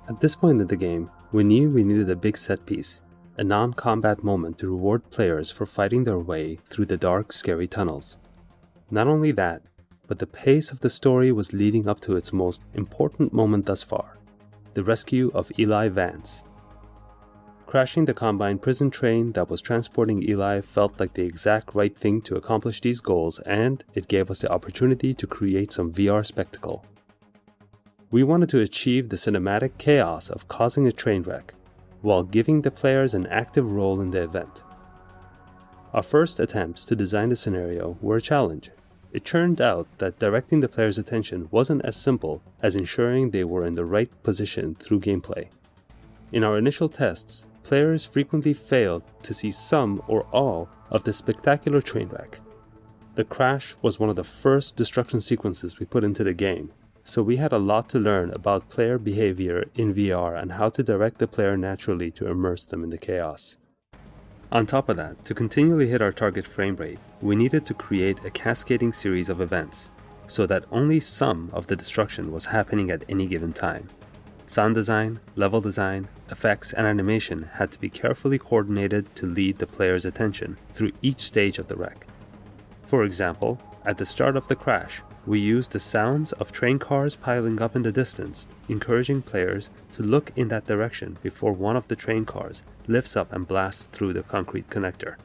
At this point in the game, we knew we needed a big set piece, a non-combat moment to reward players for fighting their way through the dark, scary tunnels. Not only that, but the pace of the story was leading up to its most important moment thus far, the rescue of Eli Vance. Crashing the Combine prison train that was transporting Eli felt like the exact right thing to accomplish these goals, and it gave us the opportunity to create some VR spectacle. We wanted to achieve the cinematic chaos of causing a train wreck, while giving the players an active role in the event. Our first attempts to design the scenario were a challenge. It turned out that directing the players' attention wasn't as simple as ensuring they were in the right position through gameplay. In our initial tests, players frequently failed to see some or all of the spectacular train wreck. The crash was one of the first destruction sequences we put into the game, so we had a lot to learn about player behavior in VR and how to direct the player naturally to immerse them in the chaos. On top of that, to continually hit our target frame rate, we needed to create a cascading series of events, so that only some of the destruction was happening at any given time. Sound design, level design, effects, and animation had to be carefully coordinated to lead the player's attention through each stage of the wreck. For example, at the start of the crash, we used the sounds of train cars piling up in the distance, encouraging players to look in that direction before one of the train cars lifts up and blasts through the concrete connector.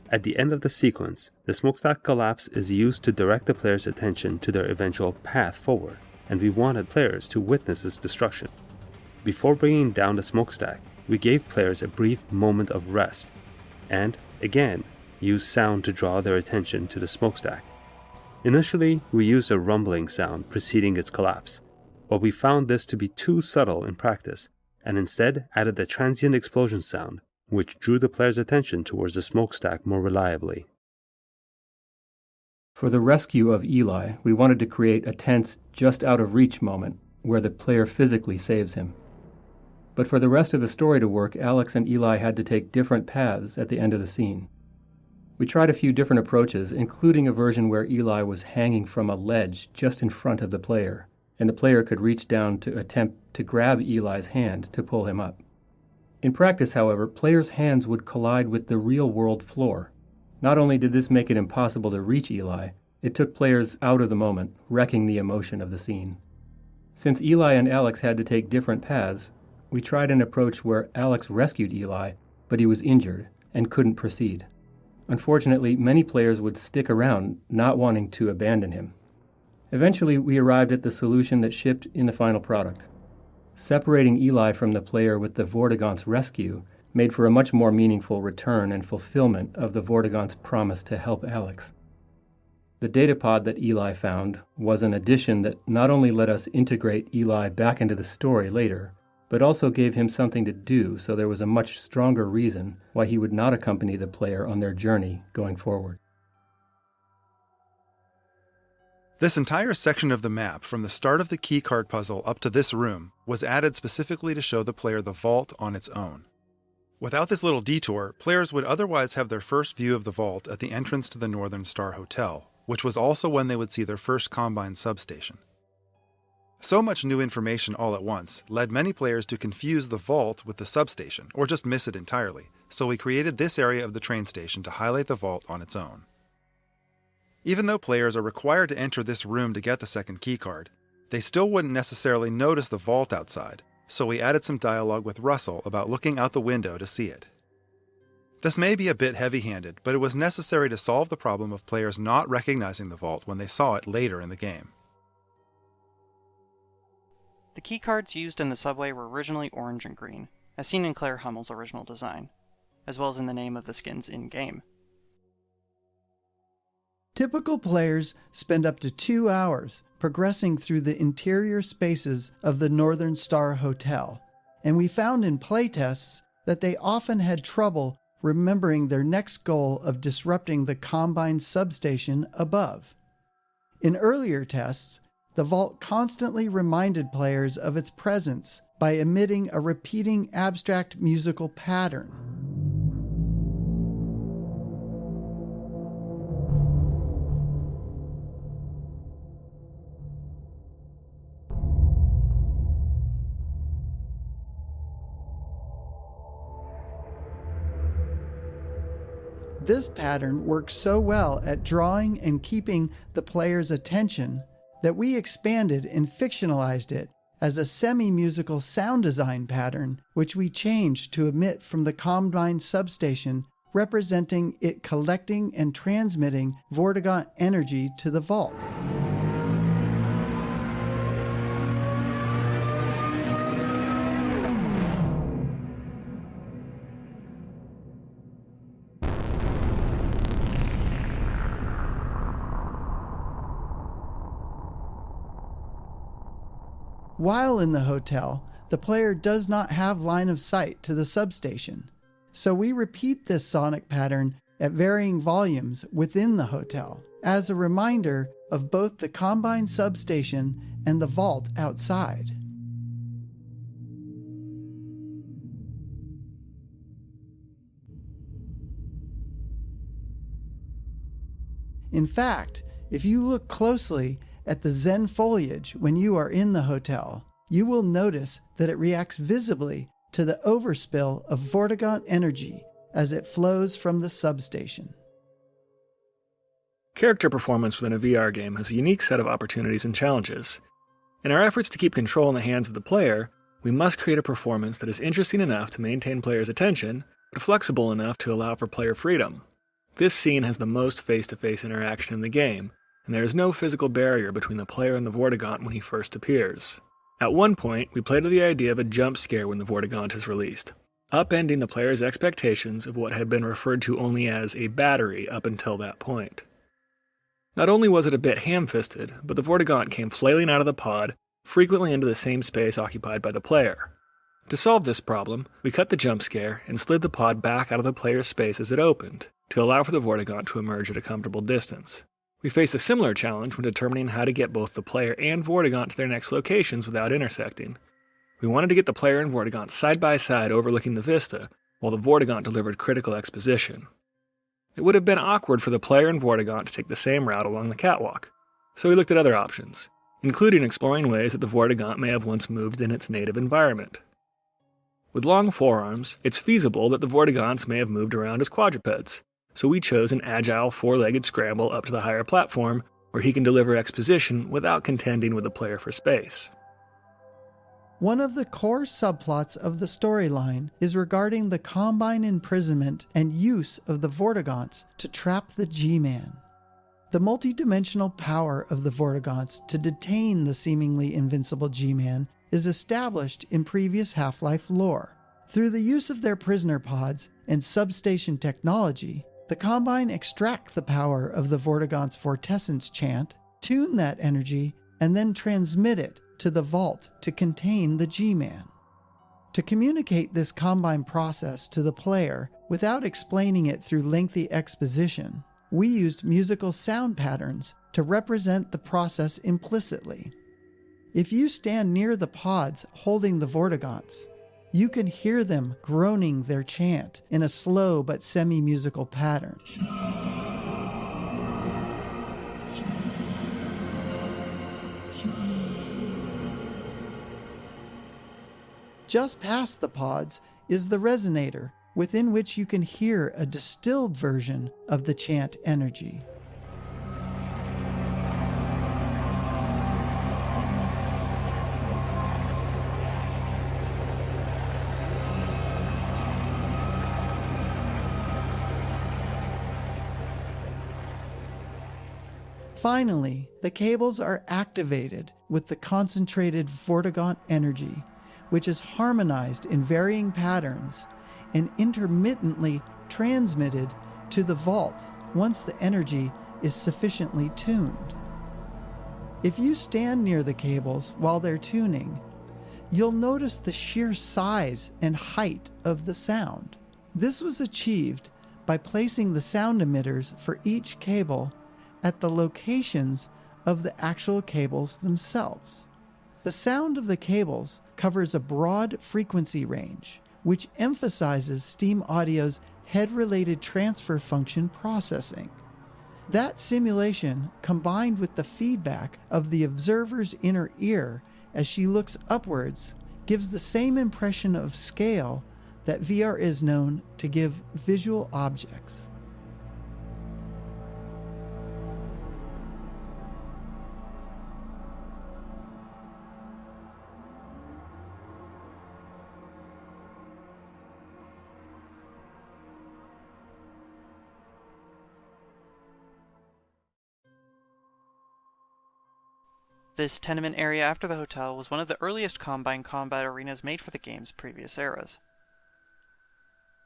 At the end of the sequence, the smokestack collapse is used to direct the player's attention to their eventual path forward, and we wanted players to witness its destruction. Before bringing down the smokestack, we gave players a brief moment of rest, and, again, used sound to draw their attention to the smokestack. Initially, we used a rumbling sound preceding its collapse, but we found this to be too subtle in practice, and instead added the transient explosion sound, which drew the player's attention towards the smokestack more reliably. For the rescue of Eli, we wanted to create a tense, just out of reach moment where the player physically saves him. But for the rest of the story to work, Alyx and Eli had to take different paths at the end of the scene. We tried a few different approaches, including a version where Eli was hanging from a ledge just in front of the player, and the player could reach down to attempt to grab Eli's hand to pull him up. In practice, however, players' hands would collide with the real-world floor. Not only did this make it impossible to reach Eli, it took players out of the moment, wrecking the emotion of the scene. Since Eli and Alyx had to take different paths, we tried an approach where Alyx rescued Eli, but he was injured and couldn't proceed. Unfortunately, many players would stick around, not wanting to abandon him. Eventually, we arrived at the solution that shipped in the final product. Separating Eli from the player with the Vortigaunt's rescue made for a much more meaningful return and fulfillment of the Vortigaunt's promise to help Alyx. The datapod that Eli found was an addition that not only let us integrate Eli back into the story later, but also gave him something to do, so there was a much stronger reason why he would not accompany the player on their journey going forward. This entire section of the map, from the start of the keycard puzzle up to this room, was added specifically to show the player the vault on its own. Without this little detour, players would otherwise have their first view of the vault at the entrance to the Northern Star Hotel, which was also when they would see their first Combine substation. So much new information all at once led many players to confuse the vault with the substation, or just miss it entirely, so we created this area of the train station to highlight the vault on its own. Even though players are required to enter this room to get the second keycard, they still wouldn't necessarily notice the vault outside, so we added some dialogue with Russell about looking out the window to see it. This may be a bit heavy-handed, but it was necessary to solve the problem of players not recognizing the vault when they saw it later in the game. The keycards used in the subway were originally orange and green, as seen in Claire Hummel's original design, as well as in the name of the skins in-game. Typical players spend up to 2 hours progressing through the interior spaces of the Northern Star Hotel, and we found in playtests that they often had trouble remembering their next goal of disrupting the Combine substation above. In earlier tests, the vault constantly reminded players of its presence by emitting a repeating abstract musical pattern. This pattern works so well at drawing and keeping the player's attention that we expanded and fictionalized it as a semi-musical sound design pattern, which we changed to emit from the Combine substation, representing it collecting and transmitting Vortigaunt energy to the vault. While in the hotel, the player does not have line of sight to the substation, so we repeat this sonic pattern at varying volumes within the hotel, as a reminder of both the Combine substation and the vault outside. In fact, if you look closely at the Zen foliage when you are in the hotel, you will notice that it reacts visibly to the overspill of Vortigaunt energy as it flows from the substation. Character performance within a VR game has a unique set of opportunities and challenges. In our efforts to keep control in the hands of the player, we must create a performance that is interesting enough to maintain players' attention, but flexible enough to allow for player freedom. This scene has the most face-to-face interaction in the game, and there is no physical barrier between the player and the Vortigaunt when he first appears. At one point, we played with the idea of a jump scare when the Vortigaunt is released, upending the player's expectations of what had been referred to only as a battery up until that point. Not only was it a bit ham-fisted, but the Vortigaunt came flailing out of the pod, frequently into the same space occupied by the player. To solve this problem, we cut the jump scare and slid the pod back out of the player's space as it opened, to allow for the Vortigaunt to emerge at a comfortable distance. We faced a similar challenge when determining how to get both the player and Vortigaunt to their next locations without intersecting. We wanted to get the player and Vortigaunt side by side overlooking the vista, while the Vortigaunt delivered critical exposition. It would have been awkward for the player and Vortigaunt to take the same route along the catwalk, so we looked at other options, including exploring ways that the Vortigaunt may have once moved in its native environment. With long forearms, it's feasible that the Vortigaunts may have moved around as quadrupeds, so we chose an agile four-legged scramble up to the higher platform where he can deliver exposition without contending with the player for space. One of the core subplots of the storyline is regarding the Combine imprisonment and use of the Vortigaunts to trap the G-Man. The multidimensional power of the Vortigaunts to detain the seemingly invincible G-Man is established in previous Half-Life lore. Through the use of their prisoner pods and substation technology, the Combine extract the power of the Vortigaunt's vortessence chant, tune that energy, and then transmit it to the vault to contain the G-Man. To communicate this Combine process to the player without explaining it through lengthy exposition, we used musical sound patterns to represent the process implicitly. If you stand near the pods holding the Vortigaunts, you can hear them groaning their chant in a slow but semi-musical pattern. Just past the pods is the resonator, within which you can hear a distilled version of the chant energy. Finally, the cables are activated with the concentrated Vortigaunt energy, which is harmonized in varying patterns and intermittently transmitted to the vault once the energy is sufficiently tuned. If you stand near the cables while they're tuning, you'll notice the sheer size and height of the sound. This was achieved by placing the sound emitters for each cable at the locations of the actual cables themselves. The sound of the cables covers a broad frequency range, which emphasizes Steam Audio's head-related transfer function processing. That simulation, combined with the feedback of the observer's inner ear as she looks upwards, gives the same impression of scale that VR is known to give visual objects. This tenement area after the hotel was one of the earliest Combine combat arenas made for the game's previous eras.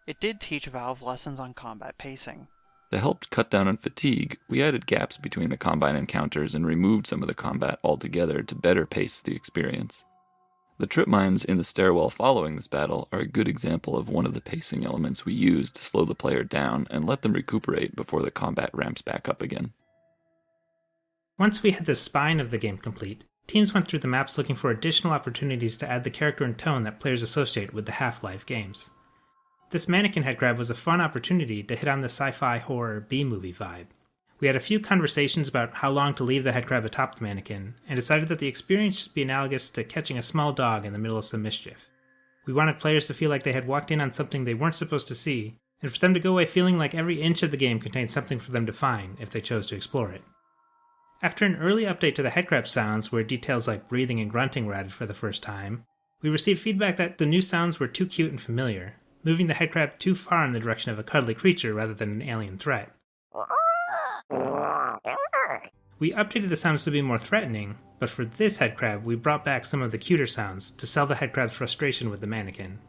It did teach Valve lessons on combat pacing. To help cut down on fatigue, we added gaps between the Combine encounters and removed some of the combat altogether to better pace the experience. The trip mines in the stairwell following this battle are a good example of one of the pacing elements we used to slow the player down and let them recuperate before the combat ramps back up again. Once we had the spine of the game complete, teams went through the maps looking for additional opportunities to add the character and tone that players associate with the Half-Life games. This mannequin head grab was a fun opportunity to hit on the sci-fi horror B-movie vibe. We had a few conversations about how long to leave the head grab atop the mannequin, and decided that the experience should be analogous to catching a small dog in the middle of some mischief. We wanted players to feel like they had walked in on something they weren't supposed to see, and for them to go away feeling like every inch of the game contained something for them to find if they chose to explore it. After an early update to the headcrab sounds where details like breathing and grunting were added for the first time, we received feedback that the new sounds were too cute and familiar, moving the headcrab too far in the direction of a cuddly creature rather than an alien threat. We updated the sounds to be more threatening, but for this headcrab we brought back some of the cuter sounds to sell the headcrab's frustration with the mannequin.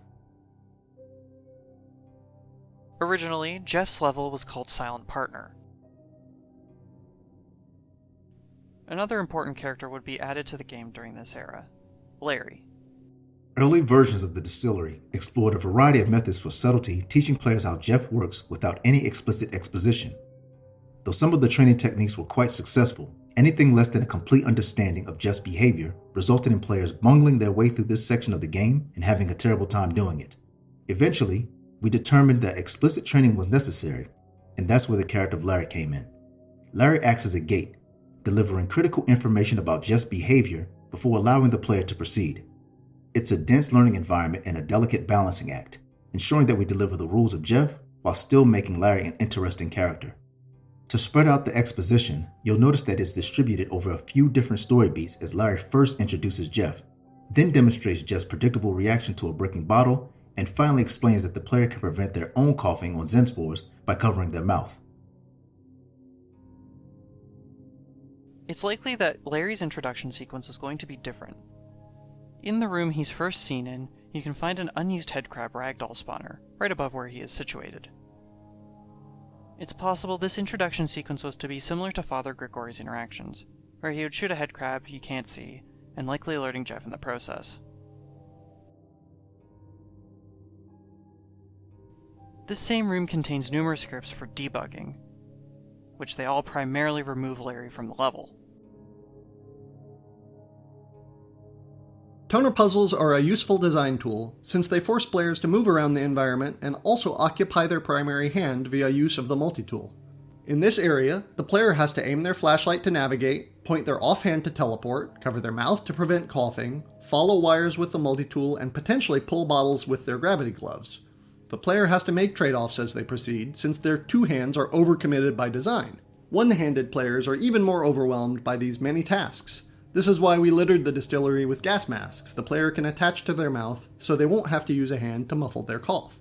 Originally, Jeff's level was called Silent Partner. Another important character would be added to the game during this era, Larry. Early versions of the distillery explored a variety of methods for subtlety, teaching players how Jeff works without any explicit exposition. Though some of the training techniques were quite successful, anything less than a complete understanding of Jeff's behavior resulted in players bungling their way through this section of the game and having a terrible time doing it. Eventually, we determined that explicit training was necessary, and that's where the character of Larry came in. Larry acts as a gate, delivering critical information about Jeff's behavior before allowing the player to proceed. It's a dense learning environment and a delicate balancing act, ensuring that we deliver the rules of Jeff while still making Larry an interesting character. To spread out the exposition, you'll notice that it's distributed over a few different story beats as Larry first introduces Jeff, then demonstrates Jeff's predictable reaction to a breaking bottle, and finally explains that the player can prevent their own coughing on Zen spores by covering their mouth. It's likely that Larry's introduction sequence is going to be different. In the room he's first seen in, you can find an unused headcrab ragdoll spawner, right above where he is situated. It's possible this introduction sequence was to be similar to Father Grigory's interactions, where he would shoot a headcrab you can't see, and likely alerting Jeff in the process. This same room contains numerous scripts for debugging, which they all primarily remove Larry from the level. Toner puzzles are a useful design tool, since they force players to move around the environment and also occupy their primary hand via use of the multi-tool. In this area, the player has to aim their flashlight to navigate, point their offhand to teleport, cover their mouth to prevent coughing, follow wires with the multi-tool, and potentially pull bottles with their gravity gloves. The player has to make trade-offs as they proceed, since their two hands are overcommitted by design. One-handed players are even more overwhelmed by these many tasks. This is why we littered the distillery with gas masks the player can attach to their mouth, so they won't have to use a hand to muffle their cough.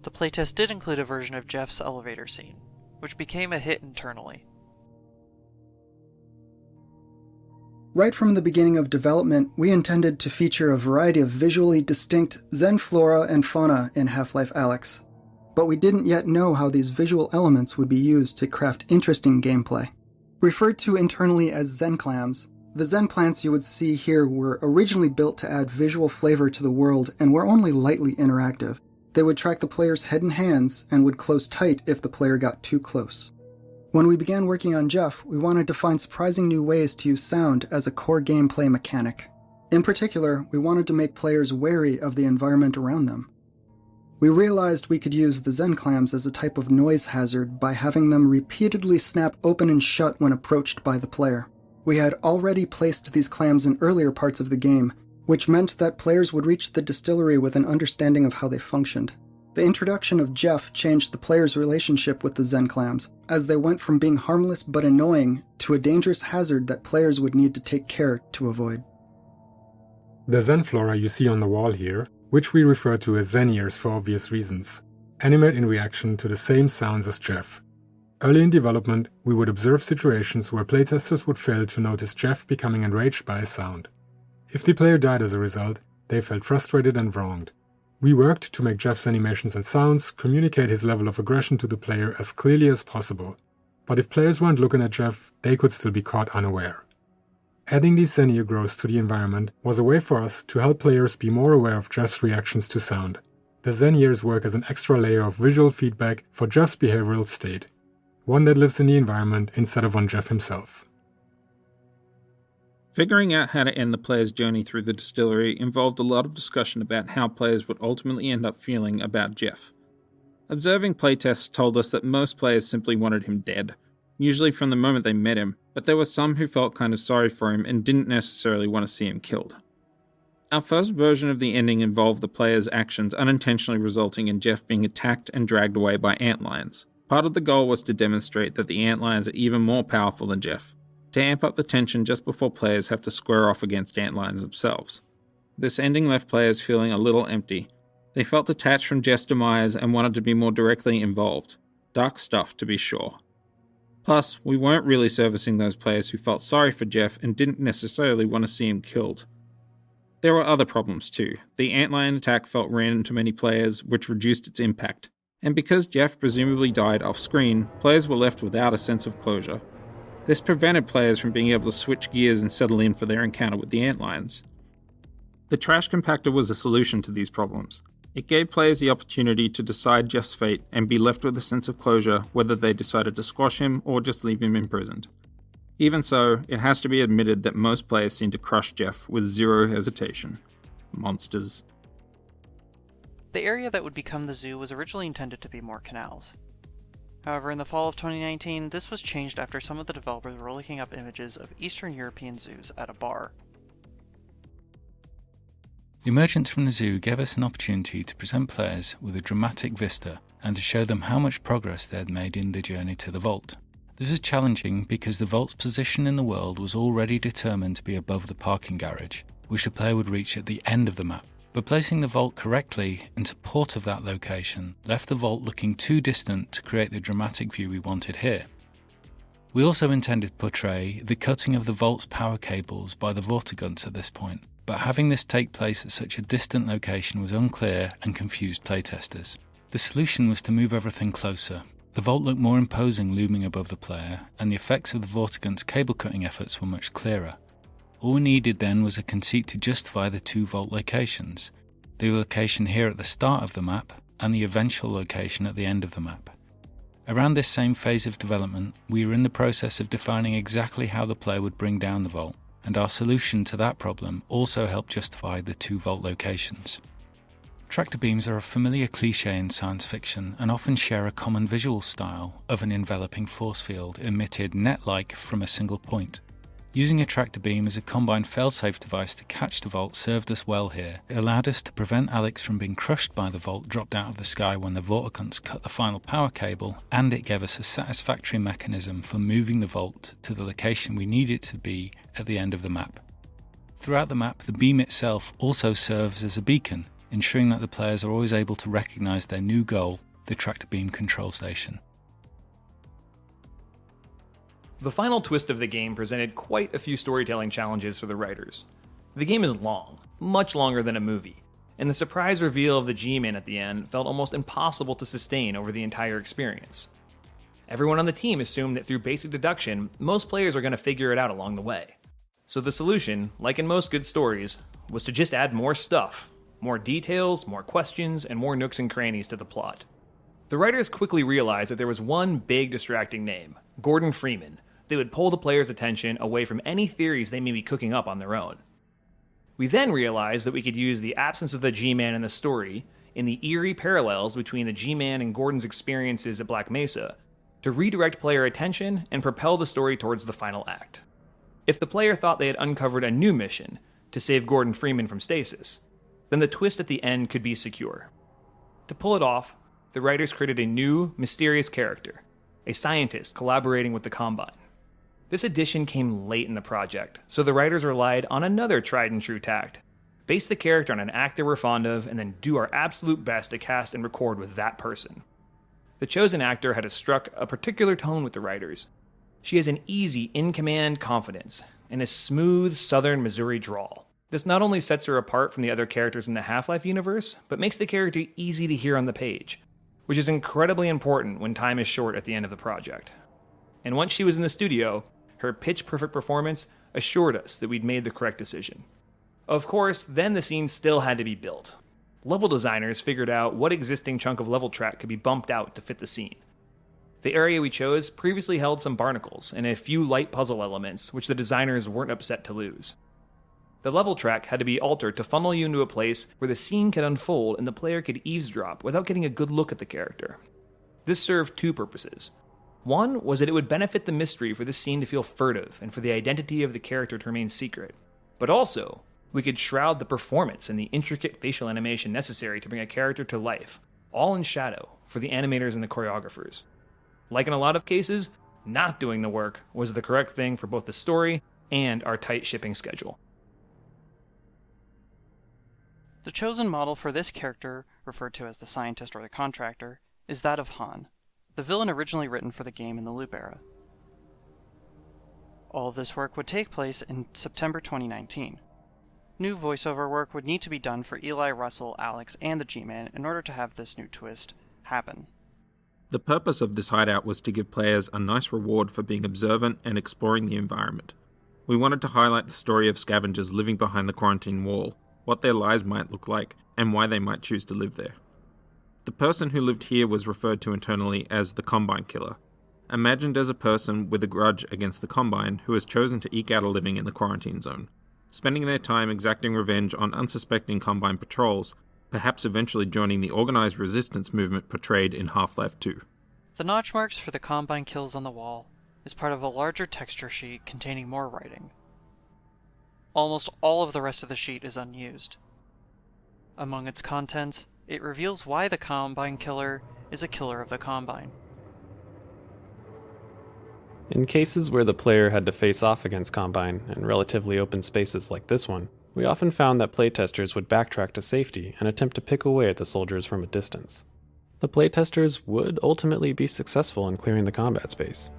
The playtest did include a version of Jeff's elevator scene, which became a hit internally. Right from the beginning of development, we intended to feature a variety of visually distinct Zen flora and fauna in Half-Life Alyx, but we didn't yet know how these visual elements would be used to craft interesting gameplay. Referred to internally as Zen clams, The Zen plants you would see here were originally built to add visual flavor to the world and were only lightly interactive. They would track the player's head and hands and would close tight if the player got too close. When we began working on Jeff, we wanted to find surprising new ways to use sound as a core gameplay mechanic. In particular, we wanted to make players wary of the environment around them. We realized we could use the Zen clams as a type of noise hazard by having them repeatedly snap open and shut when approached by the player. We had already placed these clams in earlier parts of the game, which meant that players would reach the distillery with an understanding of how they functioned. The introduction of Jeff changed the player's relationship with the Zen clams, as they went from being harmless but annoying to a dangerous hazard that players would need to take care to avoid. The Zen flora you see on the wall here, which we refer to as Zen ears for obvious reasons, animate in reaction to the same sounds as Jeff. Early in development, we would observe situations where playtesters would fail to notice Jeff becoming enraged by a sound. If the player died as a result, they felt frustrated and wronged. We worked to make Jeff's animations and sounds communicate his level of aggression to the player as clearly as possible, but if players weren't looking at Jeff, they could still be caught unaware. Adding these Zen ear growths to the environment was a way for us to help players be more aware of Jeff's reactions to sound. The Zen ears work as an extra layer of visual feedback for Jeff's behavioral state, one that lives in the environment instead of on Jeff himself. Figuring out how to end the player's journey through the distillery involved a lot of discussion about how players would ultimately end up feeling about Jeff. Observing playtests told us that most players simply wanted him dead, usually from the moment they met him, but there were some who felt kind of sorry for him and didn't necessarily want to see him killed. Our first version of the ending involved the player's actions unintentionally resulting in Jeff being attacked and dragged away by antlions. Part of the goal was to demonstrate that the antlions are even more powerful than Jeff, to amp up the tension just before players have to square off against antlions themselves. This ending left players feeling a little empty. They felt detached from Jeff's demise and wanted to be more directly involved. Dark stuff, to be sure. Plus, we weren't really servicing those players who felt sorry for Jeff and didn't necessarily want to see him killed. There were other problems too. The antlion attack felt random to many players, which reduced its impact. And because Jeff presumably died off-screen, players were left without a sense of closure. This prevented players from being able to switch gears and settle in for their encounter with the antlions. The trash compactor was a solution to these problems. It gave players the opportunity to decide Jeff's fate and be left with a sense of closure whether they decided to squash him or just leave him imprisoned. Even so, it has to be admitted that most players seem to crush Jeff with zero hesitation. Monsters. The area that would become the zoo was originally intended to be more canals. However, in the fall of 2019, this was changed after some of the developers were looking up images of Eastern European zoos at a bar. The emergence from the zoo gave us an opportunity to present players with a dramatic vista and to show them how much progress they had made in the journey to the vault. This was challenging because the vault's position in the world was already determined to be above the parking garage, which the player would reach at the end of the map. But placing the vault correctly in support of that location left the vault looking too distant to create the dramatic view we wanted here. We also intended to portray the cutting of the vault's power cables by the Vortigauns at this point, but having this take place at such a distant location was unclear and confused playtesters. The solution was to move everything closer. The vault looked more imposing looming above the player, and the effects of the Vortigauns' cable cutting efforts were much clearer. All we needed then was a conceit to justify the two vault locations, the location here at the start of the map and the eventual location at the end of the map. Around this same phase of development, we were in the process of defining exactly how the player would bring down the vault, and our solution to that problem also helped justify the two vault locations. Tractor beams are a familiar cliché in science fiction and often share a common visual style of an enveloping force field emitted net-like from a single point. Using a tractor beam as a combined failsafe device to catch the vault served us well here. It allowed us to prevent Alyx from being crushed by the vault dropped out of the sky when the Vortigauns cut the final power cable, and it gave us a satisfactory mechanism for moving the vault to the location we need it to be at the end of the map. Throughout the map, the beam itself also serves as a beacon, ensuring that the players are always able to recognise their new goal, the tractor beam control station. The final twist of the game presented quite a few storytelling challenges for the writers. The game is long, much longer than a movie, and the surprise reveal of the G-Man at the end felt almost impossible to sustain over the entire experience. Everyone on the team assumed that through basic deduction, most players are going to figure it out along the way. So the solution, like in most good stories, was to just add more stuff, more details, more questions, and more nooks and crannies to the plot. The writers quickly realized that there was one big distracting name, Gordon Freeman, that would pull the player's attention away from any theories they may be cooking up on their own. We then realized that we could use the absence of the G-Man in the story, in the eerie parallels between the G-Man and Gordon's experiences at Black Mesa, to redirect player attention and propel the story towards the final act. If the player thought they had uncovered a new mission to save Gordon Freeman from stasis, then the twist at the end could be secure. To pull it off, the writers created a new, mysterious character, a scientist collaborating with the Combine. This addition came late in the project, so the writers relied on another tried-and-true tact: base the character on an actor we're fond of, and then do our absolute best to cast and record with that person. The chosen actor had struck a particular tone with the writers. She has an easy, in-command confidence, and a smooth southern Missouri drawl. This not only sets her apart from the other characters in the Half-Life universe, but makes the character easy to hear on the page, which is incredibly important when time is short at the end of the project. And once she was in the studio, her pitch-perfect performance assured us that we'd made the correct decision. Of course, then the scene still had to be built. Level designers figured out what existing chunk of level track could be bumped out to fit the scene. The area we chose previously held some barnacles and a few light puzzle elements, which the designers weren't upset to lose. The level track had to be altered to funnel you into a place where the scene could unfold and the player could eavesdrop without getting a good look at the character. This served two purposes. One was that it would benefit the mystery for this scene to feel furtive and for the identity of the character to remain secret. But also, we could shroud the performance and the intricate facial animation necessary to bring a character to life, all in shadow, for the animators and the choreographers. Like in a lot of cases, not doing the work was the correct thing for both the story and our tight shipping schedule. The chosen model for this character, referred to as the scientist or the contractor, is that of Han, the villain originally written for the game in the Loop era. All of this work would take place in September 2019. New voiceover work would need to be done for Eli, Russell, Alyx, and the G-Man in order to have this new twist happen. The purpose of this hideout was to give players a nice reward for being observant and exploring the environment. We wanted to highlight the story of scavengers living behind the quarantine wall, what their lives might look like, and why they might choose to live there. The person who lived here was referred to internally as the Combine Killer, imagined as a person with a grudge against the Combine who has chosen to eke out a living in the quarantine zone, spending their time exacting revenge on unsuspecting Combine patrols, perhaps eventually joining the organized resistance movement portrayed in Half-Life 2. The notch marks for the Combine kills on the wall is part of a larger texture sheet containing more writing. Almost all of the rest of the sheet is unused. Among its contents, it reveals why the Combine Killer is a killer of the Combine. In cases where the player had to face off against Combine in relatively open spaces like this one, we often found that playtesters would backtrack to safety and attempt to pick away at the soldiers from a distance. The playtesters would ultimately be successful in clearing the combat space,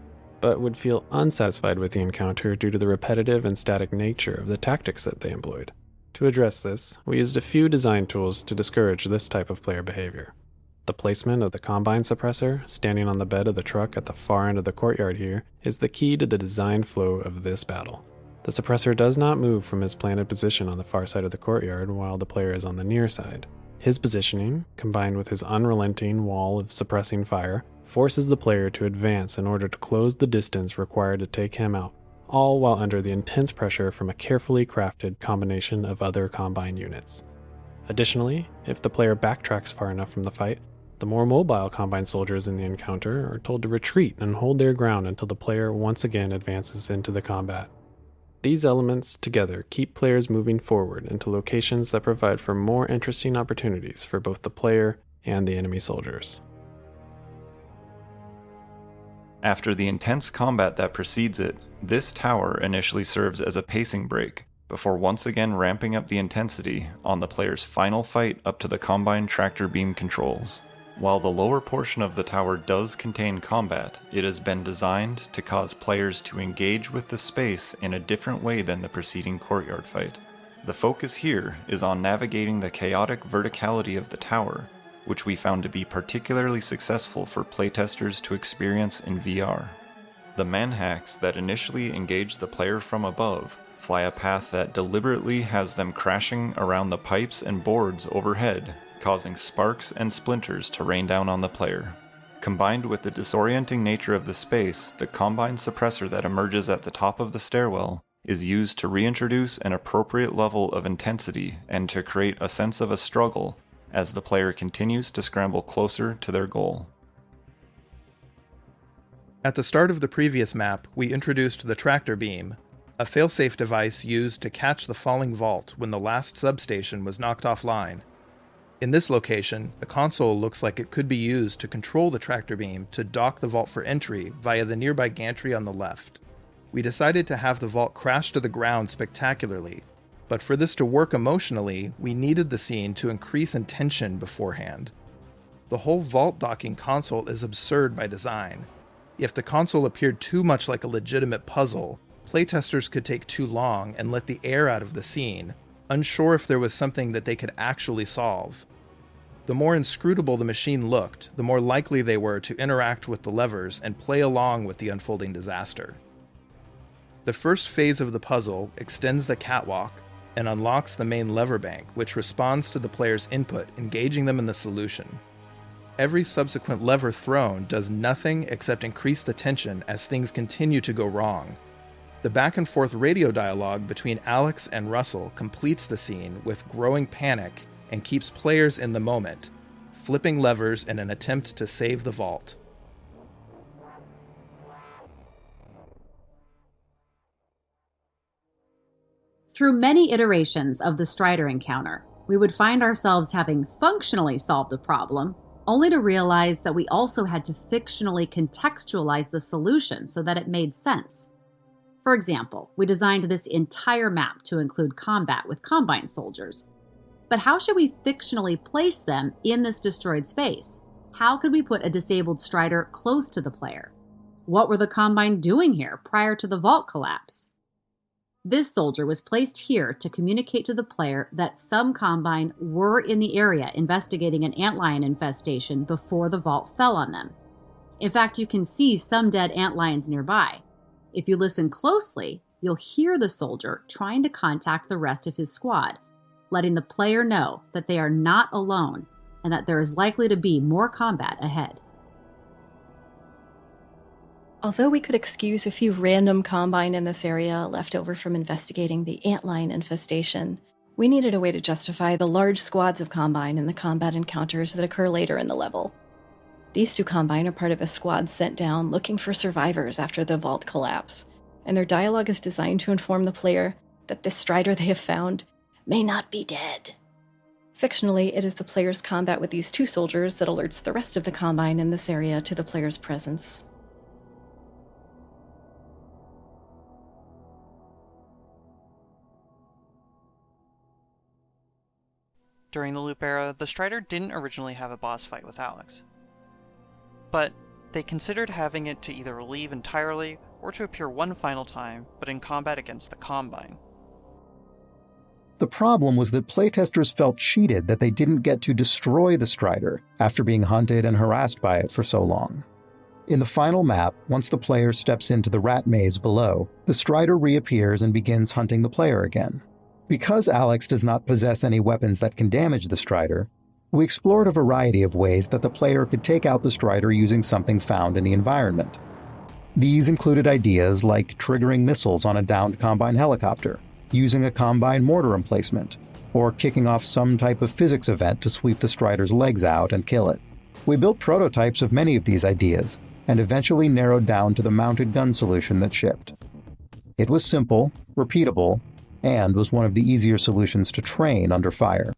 but would feel unsatisfied with the encounter due to the repetitive and static nature of the tactics that they employed. To address this, we used a few design tools to discourage this type of player behavior. The placement of the Combine suppressor, standing on the bed of the truck at the far end of the courtyard here, is the key to the design flow of this battle. The suppressor does not move from his planted position on the far side of the courtyard while the player is on the near side. His positioning, combined with his unrelenting wall of suppressing fire, forces the player to advance in order to close the distance required to take him out, all while under the intense pressure from a carefully crafted combination of other Combine units. Additionally, if the player backtracks far enough from the fight, the more mobile Combine soldiers in the encounter are told to retreat and hold their ground until the player once again advances into the combat. These elements together keep players moving forward into locations that provide for more interesting opportunities for both the player and the enemy soldiers. After the intense combat that precedes it, this tower initially serves as a pacing break, before once again ramping up the intensity on the player's final fight up to the Combine tractor beam controls. While the lower portion of the tower does contain combat, it has been designed to cause players to engage with the space in a different way than the preceding courtyard fight. The focus here is on navigating the chaotic verticality of the tower, which we found to be particularly successful for playtesters to experience in VR. The manhacks that initially engage the player from above fly a path that deliberately has them crashing around the pipes and boards overhead, causing sparks and splinters to rain down on the player. Combined with the disorienting nature of the space, the Combine suppressor that emerges at the top of the stairwell is used to reintroduce an appropriate level of intensity and to create a sense of a struggle as the player continues to scramble closer to their goal. At the start of the previous map, we introduced the tractor beam, a failsafe device used to catch the falling vault when the last substation was knocked offline. In this location, a console looks like it could be used to control the tractor beam to dock the vault for entry via the nearby gantry on the left. We decided to have the vault crash to the ground spectacularly, but for this to work emotionally, we needed the scene to increase in tension beforehand. The whole vault docking console is absurd by design. If the console appeared too much like a legitimate puzzle, playtesters could take too long and let the air out of the scene, unsure if there was something that they could actually solve. The more inscrutable the machine looked, the more likely they were to interact with the levers and play along with the unfolding disaster. The first phase of the puzzle extends the catwalk and unlocks the main lever bank, which responds to the player's input, engaging them in the solution. Every subsequent lever thrown does nothing except increase the tension as things continue to go wrong. The back-and-forth radio dialogue between Alyx and Russell completes the scene with growing panic and keeps players in the moment, flipping levers in an attempt to save the vault. Through many iterations of the Strider encounter, we would find ourselves having functionally solved a problem, only to realize that we also had to fictionally contextualize the solution so that it made sense. For example, we designed this entire map to include combat with Combine soldiers. But how should we fictionally place them in this destroyed space? How could we put a disabled Strider close to the player? What were the Combine doing here prior to the vault collapse? This soldier was placed here to communicate to the player that some Combine were in the area investigating an antlion infestation before the vault fell on them. In fact, you can see some dead antlions nearby. If you listen closely, you'll hear the soldier trying to contact the rest of his squad, letting the player know that they are not alone and that there is likely to be more combat ahead. Although we could excuse a few random Combine in this area left over from investigating the antlion infestation, we needed a way to justify the large squads of Combine in the combat encounters that occur later in the level. These two Combine are part of a squad sent down looking for survivors after the vault collapse, and their dialogue is designed to inform the player that this Strider they have found may not be dead. Fictionally, it is the player's combat with these two soldiers that alerts the rest of the Combine in this area to the player's presence. During the loop era, the Strider didn't originally have a boss fight with Alyx, but they considered having it to either leave entirely or to appear one final time, but in combat against the Combine. The problem was that playtesters felt cheated that they didn't get to destroy the Strider after being hunted and harassed by it for so long. In the final map, once the player steps into the rat maze below, the Strider reappears and begins hunting the player again. Because Alyx does not possess any weapons that can damage the Strider, we explored a variety of ways that the player could take out the Strider using something found in the environment. These included ideas like triggering missiles on a downed Combine helicopter, using a Combine mortar emplacement, or kicking off some type of physics event to sweep the Strider's legs out and kill it. We built prototypes of many of these ideas, and eventually narrowed down to the mounted gun solution that shipped. It was simple, repeatable, and was one of the easier solutions to train under fire.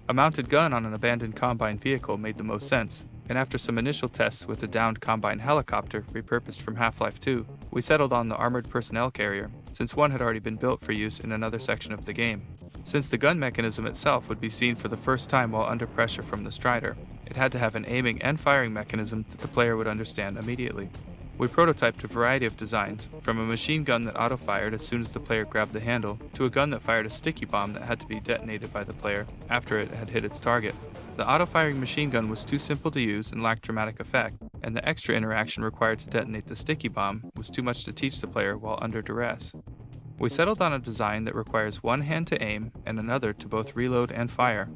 A mounted gun on an abandoned Combine vehicle made the most sense, and after some initial tests with a downed Combine helicopter repurposed from Half-Life 2, we settled on the armored personnel carrier, since one had already been built for use in another section of the game. Since the gun mechanism itself would be seen for the first time while under pressure from the Strider, it had to have an aiming and firing mechanism that the player would understand immediately. We prototyped a variety of designs, from a machine gun that auto-fired as soon as the player grabbed the handle, to a gun that fired a sticky bomb that had to be detonated by the player after it had hit its target. The auto-firing machine gun was too simple to use and lacked dramatic effect, and the extra interaction required to detonate the sticky bomb was too much to teach the player while under duress. We settled on a design that requires one hand to aim and another to both reload and fire.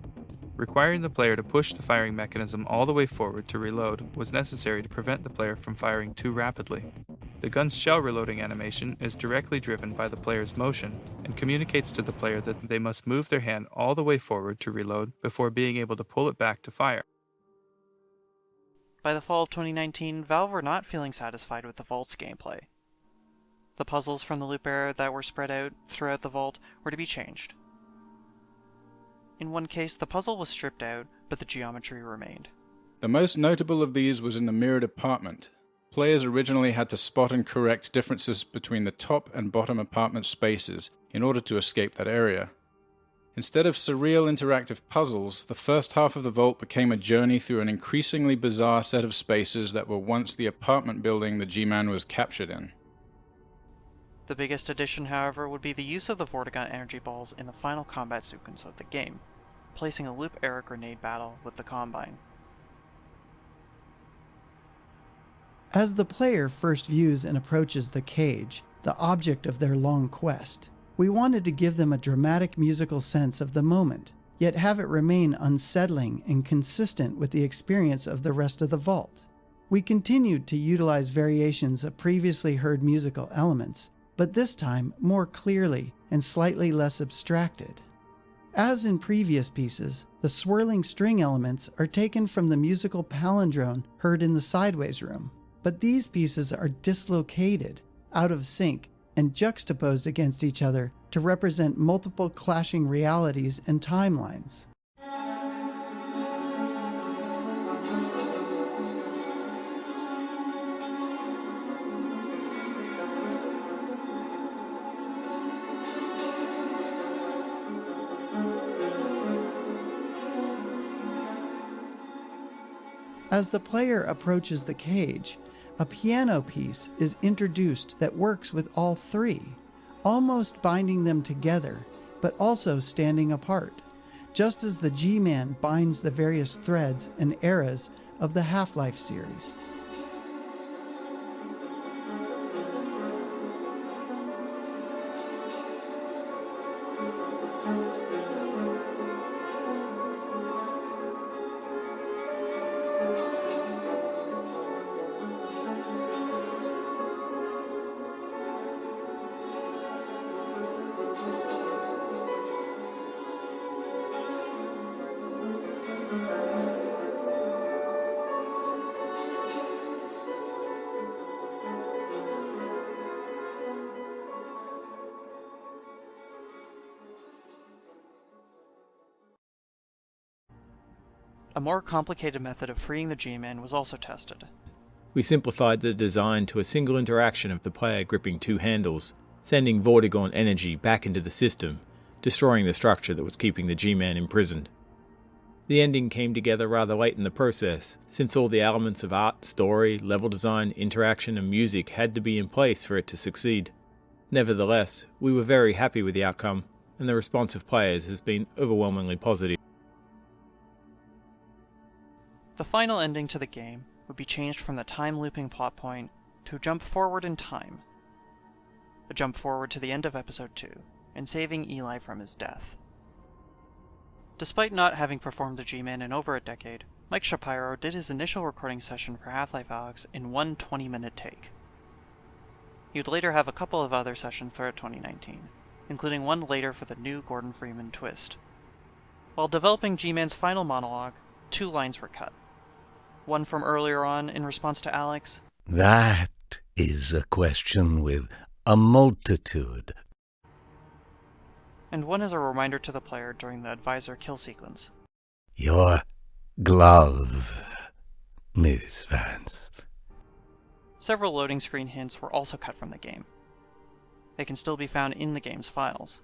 Requiring the player to push the firing mechanism all the way forward to reload was necessary to prevent the player from firing too rapidly. The gun's shell reloading animation is directly driven by the player's motion and communicates to the player that they must move their hand all the way forward to reload before being able to pull it back to fire. By the fall of 2019, Valve were not feeling satisfied with the Vault's gameplay. The puzzles from the loop era that were spread out throughout the Vault were to be changed. In one case, the puzzle was stripped out, but the geometry remained. The most notable of these was in the mirrored apartment. Players originally had to spot and correct differences between the top and bottom apartment spaces in order to escape that area. Instead of surreal interactive puzzles, the first half of the Vault became a journey through an increasingly bizarre set of spaces that were once the apartment building the G-Man was captured in. The biggest addition, however, would be the use of the Vortigaunt energy balls in the final combat sequence of the game, placing a loop era grenade battle with the Combine. As the player first views and approaches the cage, the object of their long quest, we wanted to give them a dramatic musical sense of the moment, yet have it remain unsettling and consistent with the experience of the rest of the Vault. We continued to utilize variations of previously heard musical elements, but this time more clearly and slightly less abstracted. As in previous pieces, the swirling string elements are taken from the musical palindrome heard in the Sideways room, but these pieces are dislocated, out of sync, and juxtaposed against each other to represent multiple clashing realities and timelines. As the player approaches the cage, a piano piece is introduced that works with all three, almost binding them together, but also standing apart, just as the G-Man binds the various threads and eras of the Half-Life series. A more complicated method of freeing the G-Man was also tested. We simplified the design to a single interaction of the player gripping two handles, sending Vortigaunt energy back into the system, destroying the structure that was keeping the G-Man imprisoned. The ending came together rather late in the process, since all the elements of art, story, level design, interaction, and music had to be in place for it to succeed. Nevertheless, we were very happy with the outcome, and the response of players has been overwhelmingly positive. The final ending to the game would be changed from the time-looping plot point to a jump forward in time. A jump forward to the end of Episode 2, and saving Eli from his death. Despite not having performed the G-Man in over a decade, Mike Shapiro did his initial recording session for Half-Life Alyx in one 20-minute take. He would later have a couple of other sessions throughout 2019, including one later for the new Gordon Freeman twist. While developing G-Man's final monologue, 2 lines were cut. One from earlier on in response to Alyx. That is a question with a multitude. And one is a reminder to the player during the advisor kill sequence. Your glove, Miss Vance. Several loading screen hints were also cut from the game. They can still be found in the game's files.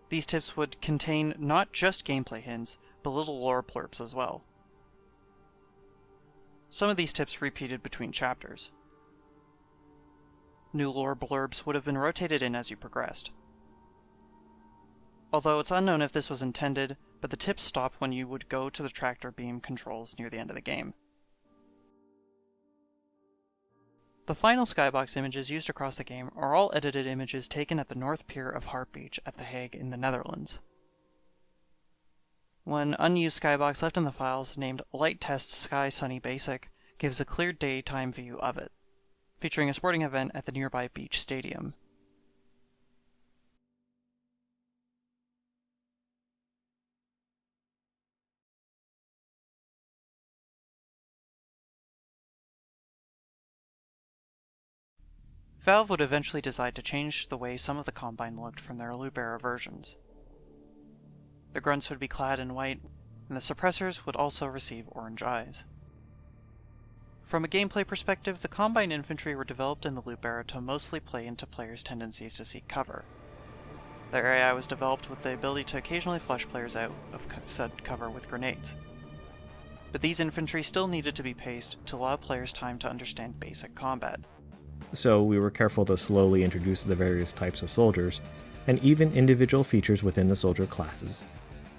These tips would contain not just gameplay hints, but little lore blurbs as well. Some of these tips repeated between chapters. New lore blurbs would have been rotated in as you progressed. Although it's unknown if this was intended, but the tips stop when you would go to the tractor beam controls near the end of the game. The final skybox images used across the game are all edited images taken at the North Pier of Harp Beach at The Hague in the Netherlands. One unused skybox left in the files, named Light Test Sky Sunny Basic, gives a clear daytime view of it, featuring a sporting event at the nearby beach stadium. Valve would eventually decide to change the way some of the Combine looked from their Loop-era versions. The grunts would be clad in white, and the suppressors would also receive orange eyes. From a gameplay perspective, the Combine infantry were developed in the Loop era to mostly play into players' tendencies to seek cover. Their AI was developed with the ability to occasionally flush players out of said cover with grenades. But these infantry still needed to be paced to allow players time to understand basic combat. So we were careful to slowly introduce the various types of soldiers, and even individual features within the soldier classes.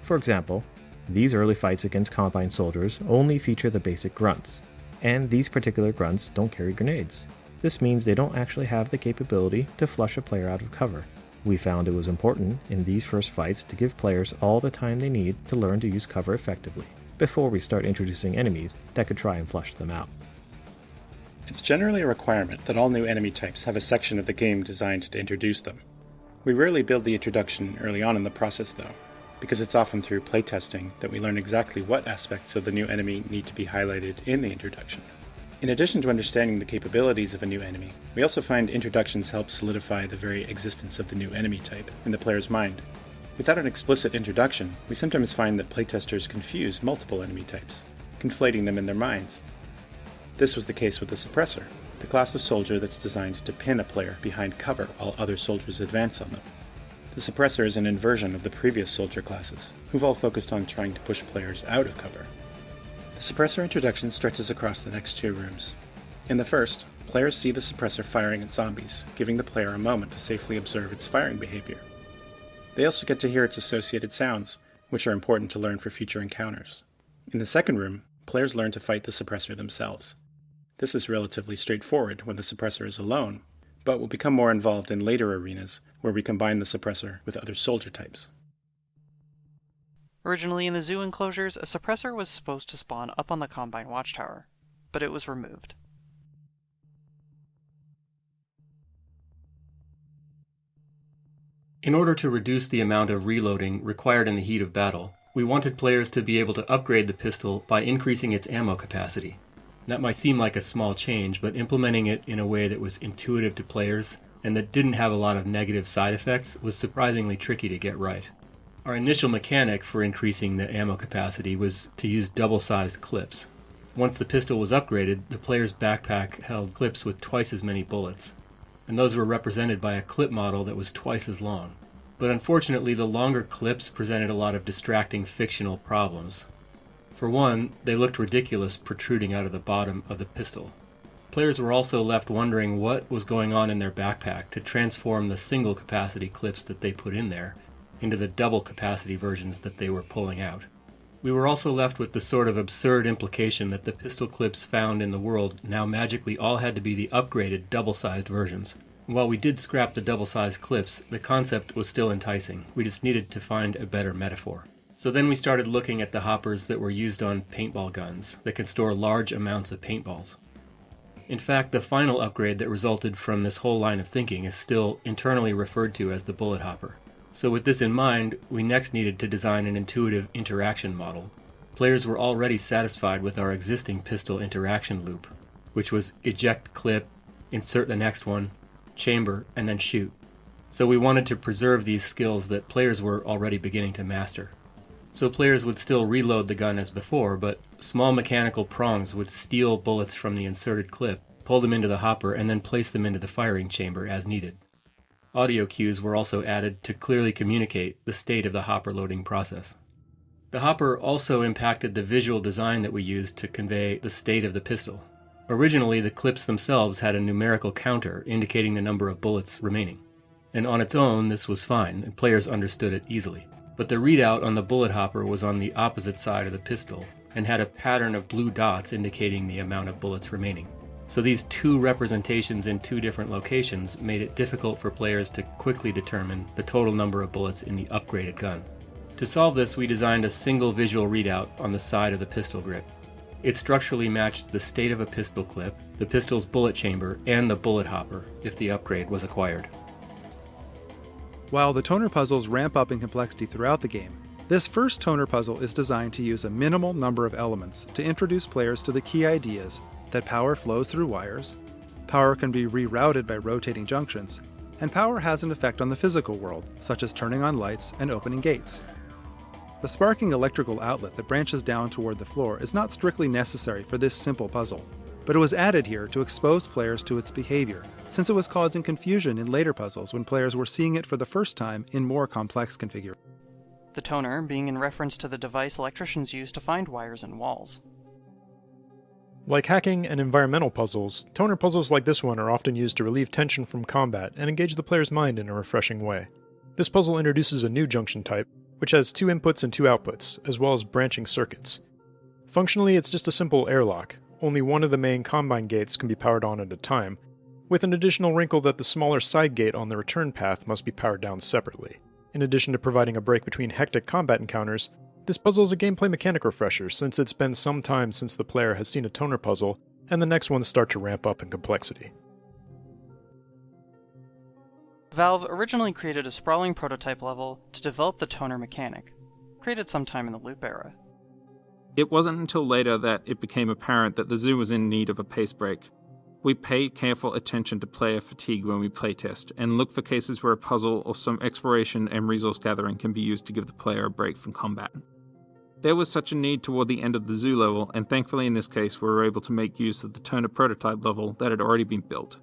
For example, these early fights against Combine soldiers only feature the basic grunts, and these particular grunts don't carry grenades. This means they don't actually have the capability to flush a player out of cover. We found it was important in these first fights to give players all the time they need to learn to use cover effectively, before we start introducing enemies that could try and flush them out. It's generally a requirement that all new enemy types have a section of the game designed to introduce them. We rarely build the introduction early on in the process though, because it's often through playtesting that we learn exactly what aspects of the new enemy need to be highlighted in the introduction. In addition to understanding the capabilities of a new enemy, we also find introductions help solidify the very existence of the new enemy type in the player's mind. Without an explicit introduction, we sometimes find that playtesters confuse multiple enemy types, conflating them in their minds. This was the case with the Suppressor, the class of soldier that's designed to pin a player behind cover while other soldiers advance on them. The Suppressor is an inversion of the previous soldier classes, who've all focused on trying to push players out of cover. The Suppressor introduction stretches across the next two rooms. In the first, players see the Suppressor firing at zombies, giving the player a moment to safely observe its firing behavior. They also get to hear its associated sounds, which are important to learn for future encounters. In the second room, players learn to fight the Suppressor themselves. This is relatively straightforward when the Suppressor is alone, but will become more involved in later arenas where we combine the Suppressor with other soldier types. Originally in the zoo enclosures, a Suppressor was supposed to spawn up on the Combine watchtower, but it was removed. In order to reduce the amount of reloading required in the heat of battle, we wanted players to be able to upgrade the pistol by increasing its ammo capacity. That might seem like a small change, but implementing it in a way that was intuitive to players and that didn't have a lot of negative side effects was surprisingly tricky to get right. Our initial mechanic for increasing the ammo capacity was to use double-sized clips. Once the pistol was upgraded, the player's backpack held clips with twice as many bullets, and those were represented by a clip model that was twice as long. But unfortunately, the longer clips presented a lot of distracting fictional problems. For one, they looked ridiculous protruding out of the bottom of the pistol. Players were also left wondering what was going on in their backpack to transform the single capacity clips that they put in there into the double capacity versions that they were pulling out. We were also left with the sort of absurd implication that the pistol clips found in the world now magically all had to be the upgraded double-sized versions. While we did scrap the double-sized clips, the concept was still enticing. We just needed to find a better metaphor. So then we started looking at the hoppers that were used on paintball guns that can store large amounts of paintballs. In fact, the final upgrade that resulted from this whole line of thinking is still internally referred to as the bullet hopper. So with this in mind, we next needed to design an intuitive interaction model. Players were already satisfied with our existing pistol interaction loop, which was eject clip, insert the next one, chamber, and then shoot. So we wanted to preserve these skills that players were already beginning to master. So players would still reload the gun as before, but small mechanical prongs would steal bullets from the inserted clip, pull them into the hopper, and then place them into the firing chamber as needed. Audio cues were also added to clearly communicate the state of the hopper loading process. The hopper also impacted the visual design that we used to convey the state of the pistol. Originally, the clips themselves had a numerical counter indicating the number of bullets remaining. And on its own, this was fine, and players understood it easily. but the readout on the bullet hopper was on the opposite side of the pistol and had a pattern of blue dots indicating the amount of bullets remaining. So these two representations in two different locations made it difficult for players to quickly determine the total number of bullets in the upgraded gun. To solve this, we designed a single visual readout on the side of the pistol grip. It structurally matched the state of a pistol clip, the pistol's bullet chamber, and the bullet hopper if the upgrade was acquired. While the toner puzzles ramp up in complexity throughout the game, this first toner puzzle is designed to use a minimal number of elements to introduce players to the key ideas that power flows through wires, power can be rerouted by rotating junctions, and power has an effect on the physical world, such as turning on lights and opening gates. The sparking electrical outlet that branches down toward the floor is not strictly necessary for this simple puzzle, but it was added here to expose players to its behavior, since it was causing confusion in later puzzles when players were seeing it for the first time in more complex configurations. The toner being in reference to the device electricians use to find wires in walls. Like hacking and environmental puzzles, toner puzzles like this one are often used to relieve tension from combat and engage the player's mind in a refreshing way. This puzzle introduces a new junction type, which has 2 inputs and 2 outputs, as well as branching circuits. Functionally, it's just a simple airlock. Only one of the main combine gates can be powered on at a time, with an additional wrinkle that the smaller side gate on the return path must be powered down separately. In addition to providing a break between hectic combat encounters, this puzzle is a gameplay mechanic refresher since it's been some time since the player has seen a toner puzzle, and the next ones start to ramp up in complexity. Valve originally created a sprawling prototype level to develop the toner mechanic, created sometime in the Loop era. It wasn't until later that it became apparent that the zoo was in need of a pace break. We pay careful attention to player fatigue when we playtest, and look for cases where a puzzle or some exploration and resource gathering can be used to give the player a break from combat. There was such a need toward the end of the zoo level, and thankfully in this case we were able to make use of the toner prototype level that had already been built.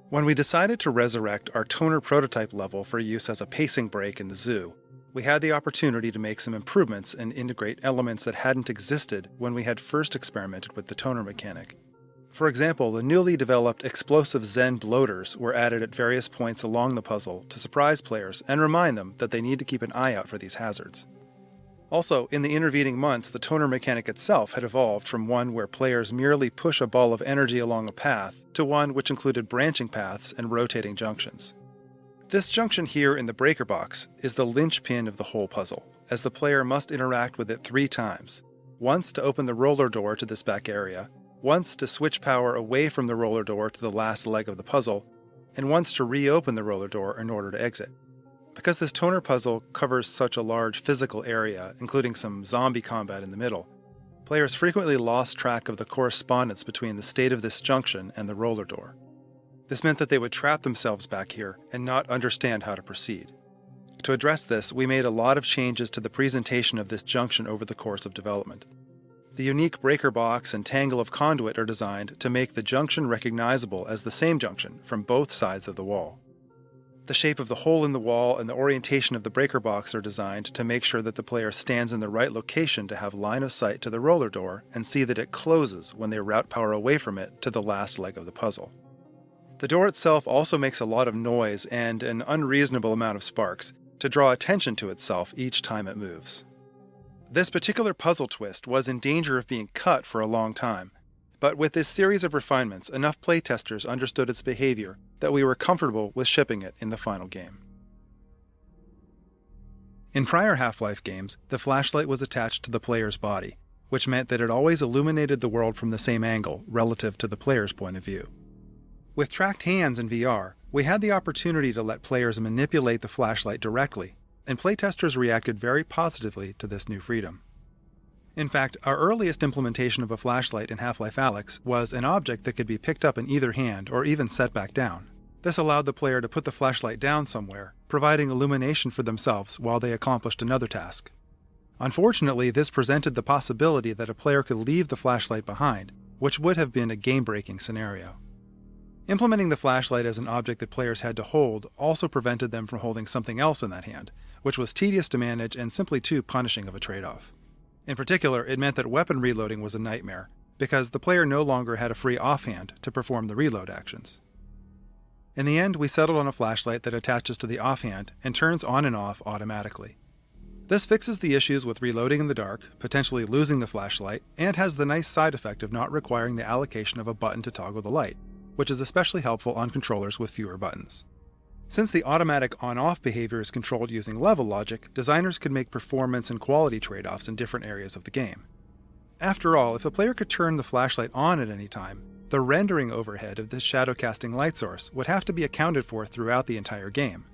When we decided to resurrect our toner prototype level for use as a pacing break in the zoo, we had the opportunity to make some improvements and integrate elements that hadn't existed when we had first experimented with the toner mechanic. For example, the newly developed explosive Zen bloaters were added at various points along the puzzle to surprise players and remind them that they need to keep an eye out for these hazards. Also, in the intervening months, the toner mechanic itself had evolved from one where players merely push a ball of energy along a path to one which included branching paths and rotating junctions. This junction here in the breaker box is the linchpin of the whole puzzle, as the player must interact with it 3 times, once to open the roller door to this back area, once to switch power away from the roller door to the last leg of the puzzle, and once to reopen the roller door in order to exit. Because this toner puzzle covers such a large physical area, including some zombie combat in the middle, players frequently lost track of the correspondence between the state of this junction and the roller door. This meant that they would trap themselves back here and not understand how to proceed. To address this, we made a lot of changes to the presentation of this junction over the course of development. The unique breaker box and tangle of conduit are designed to make the junction recognizable as the same junction from both sides of the wall. The shape of the hole in the wall and the orientation of the breaker box are designed to make sure that the player stands in the right location to have line of sight to the roller door and see that it closes when they route power away from it to the last leg of the puzzle. The door itself also makes a lot of noise and an unreasonable amount of sparks to draw attention to itself each time it moves. This particular puzzle twist was in danger of being cut for a long time, but with this series of refinements, enough playtesters understood its behavior that we were comfortable with shipping it in the final game. In prior Half-Life games, the flashlight was attached to the player's body, which meant that it always illuminated the world from the same angle relative to the player's point of view. With tracked hands in VR, we had the opportunity to let players manipulate the flashlight directly, and playtesters reacted very positively to this new freedom. In fact, our earliest implementation of a flashlight in Half-Life Alyx was an object that could be picked up in either hand or even set back down. This allowed the player to put the flashlight down somewhere, providing illumination for themselves while they accomplished another task. Unfortunately, this presented the possibility that a player could leave the flashlight behind, which would have been a game-breaking scenario. Implementing the flashlight as an object that players had to hold also prevented them from holding something else in that hand, which was tedious to manage and simply too punishing of a trade-off. In particular, it meant that weapon reloading was a nightmare, because the player no longer had a free offhand to perform the reload actions. In the end, we settled on a flashlight that attaches to the offhand and turns on and off automatically. This fixes the issues with reloading in the dark, potentially losing the flashlight, and has the nice side effect of not requiring the allocation of a button to toggle the light, which is especially helpful on controllers with fewer buttons. Since the automatic on-off behavior is controlled using level logic, designers could make performance and quality trade-offs in different areas of the game. After all, if a player could turn the flashlight on at any time, the rendering overhead of this shadow-casting light source would have to be accounted for throughout the entire game.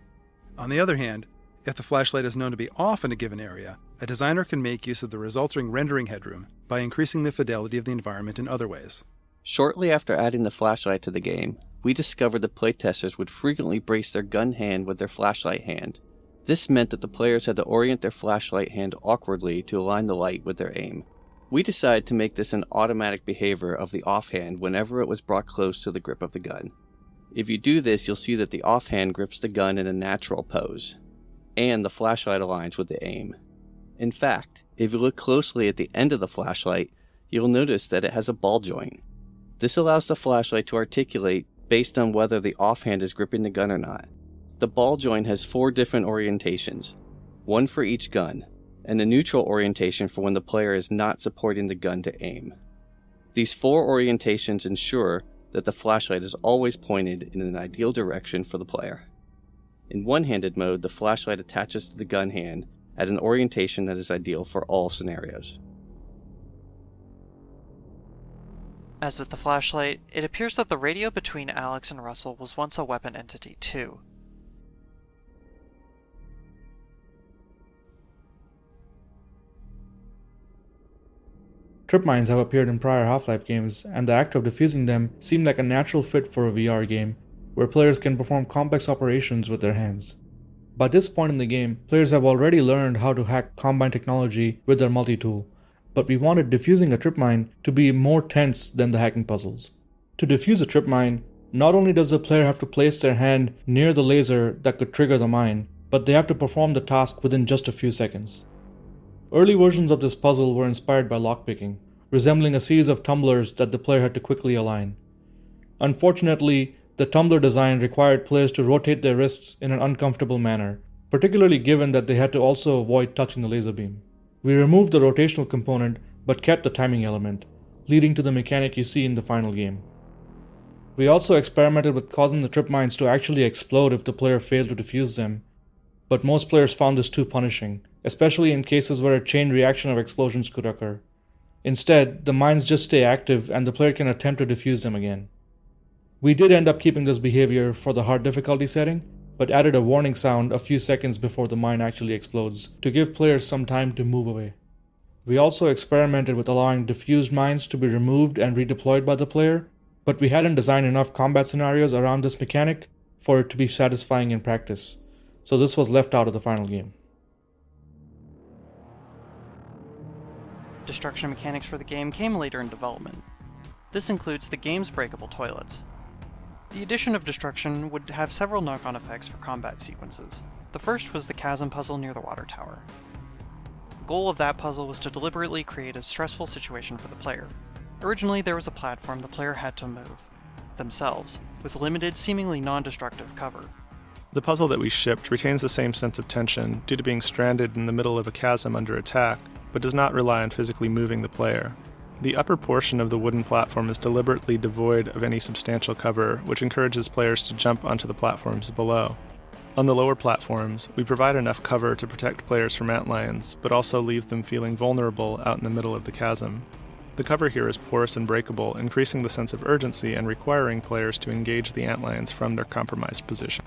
On the other hand, if the flashlight is known to be off in a given area, a designer can make use of the resulting rendering headroom by increasing the fidelity of the environment in other ways. Shortly after adding the flashlight to the game, we discovered that playtesters would frequently brace their gun hand with their flashlight hand. This meant that the players had to orient their flashlight hand awkwardly to align the light with their aim. We decided to make this an automatic behavior of the offhand whenever it was brought close to the grip of the gun. If you do this, you'll see that the offhand grips the gun in a natural pose, and the flashlight aligns with the aim. In fact, if you look closely at the end of the flashlight, you'll notice that it has a ball joint. This allows the flashlight to articulate based on whether the offhand is gripping the gun or not. The ball joint has 4 different orientations, one for each gun, and a neutral orientation for when the player is not supporting the gun to aim. These 4 orientations ensure that the flashlight is always pointed in an ideal direction for the player. In one-handed mode, the flashlight attaches to the gun hand at an orientation that is ideal for all scenarios. As with the flashlight, it appears that the radio between Alyx and Russell was once a weapon entity too. Trip mines have appeared in prior Half-Life games, and the act of defusing them seemed like a natural fit for a VR game, where players can perform complex operations with their hands. By this point in the game, players have already learned how to hack Combine technology with their multi-tool, but we wanted defusing a trip mine to be more tense than the hacking puzzles. To defuse a trip mine, not only does the player have to place their hand near the laser that could trigger the mine, but they have to perform the task within just a few seconds. Early versions of this puzzle were inspired by lockpicking, resembling a series of tumblers that the player had to quickly align. Unfortunately, the tumbler design required players to rotate their wrists in an uncomfortable manner, particularly given that they had to also avoid touching the laser beam. We removed the rotational component but kept the timing element, leading to the mechanic you see in the final game. We also experimented with causing the trip mines to actually explode if the player failed to defuse them, but most players found this too punishing, especially in cases where a chain reaction of explosions could occur. Instead, the mines just stay active and the player can attempt to defuse them again. We did end up keeping this behavior for the hard difficulty setting, but added a warning sound a few seconds before the mine actually explodes, to give players some time to move away. We also experimented with allowing defused mines to be removed and redeployed by the player, but we hadn't designed enough combat scenarios around this mechanic for it to be satisfying in practice, so this was left out of the final game. Destruction mechanics for the game came later in development. This includes the game's breakable toilets. The addition of destruction would have several knock-on effects for combat sequences. The first was the chasm puzzle near the water tower. The goal of that puzzle was to deliberately create a stressful situation for the player. Originally, there was a platform the player had to move themselves, with limited, seemingly non-destructive cover. The puzzle that we shipped retains the same sense of tension due to being stranded in the middle of a chasm under attack, but does not rely on physically moving the player. The upper portion of the wooden platform is deliberately devoid of any substantial cover, which encourages players to jump onto the platforms below. On the lower platforms, we provide enough cover to protect players from antlions, but also leave them feeling vulnerable out in the middle of the chasm. The cover here is porous and breakable, increasing the sense of urgency and requiring players to engage the antlions from their compromised position.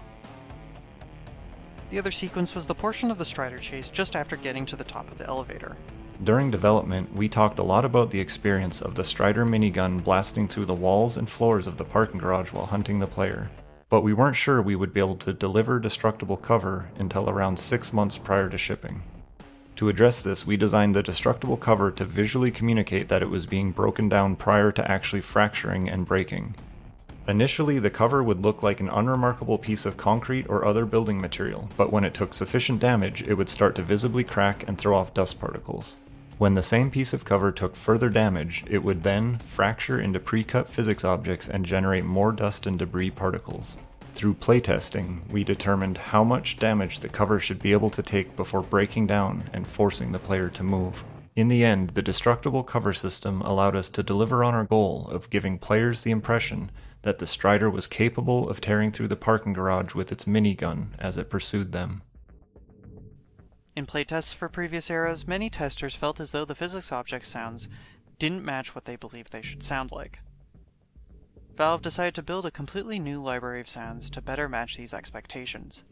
The other sequence was the portion of the Strider chase just after getting to the top of the elevator. During development, we talked a lot about the experience of the Strider minigun blasting through the walls and floors of the parking garage while hunting the player, but we weren't sure we would be able to deliver destructible cover until around 6 months prior to shipping. To address this, we designed the destructible cover to visually communicate that it was being broken down prior to actually fracturing and breaking. Initially, the cover would look like an unremarkable piece of concrete or other building material, but when it took sufficient damage, it would start to visibly crack and throw off dust particles. When the same piece of cover took further damage, it would then fracture into pre-cut physics objects and generate more dust and debris particles. Through playtesting, we determined how much damage the cover should be able to take before breaking down and forcing the player to move. In the end, the destructible cover system allowed us to deliver on our goal of giving players the impression that the Strider was capable of tearing through the parking garage with its minigun as it pursued them. In playtests for previous eras, many testers felt as though the physics object sounds didn't match what they believed they should sound like. Valve decided to build a completely new library of sounds to better match these expectations.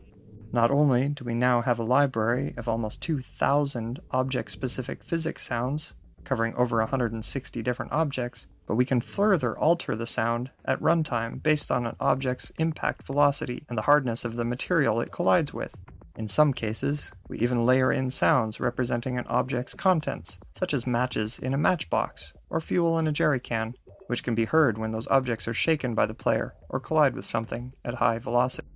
Not only do we now have a library of almost 2,000 object-specific physics sounds, covering over 160 different objects, but we can further alter the sound at runtime based on an object's impact velocity and the hardness of the material it collides with. In some cases, we even layer in sounds representing an object's contents, such as matches in a matchbox or fuel in a jerry can, which can be heard when those objects are shaken by the player or collide with something at high velocity.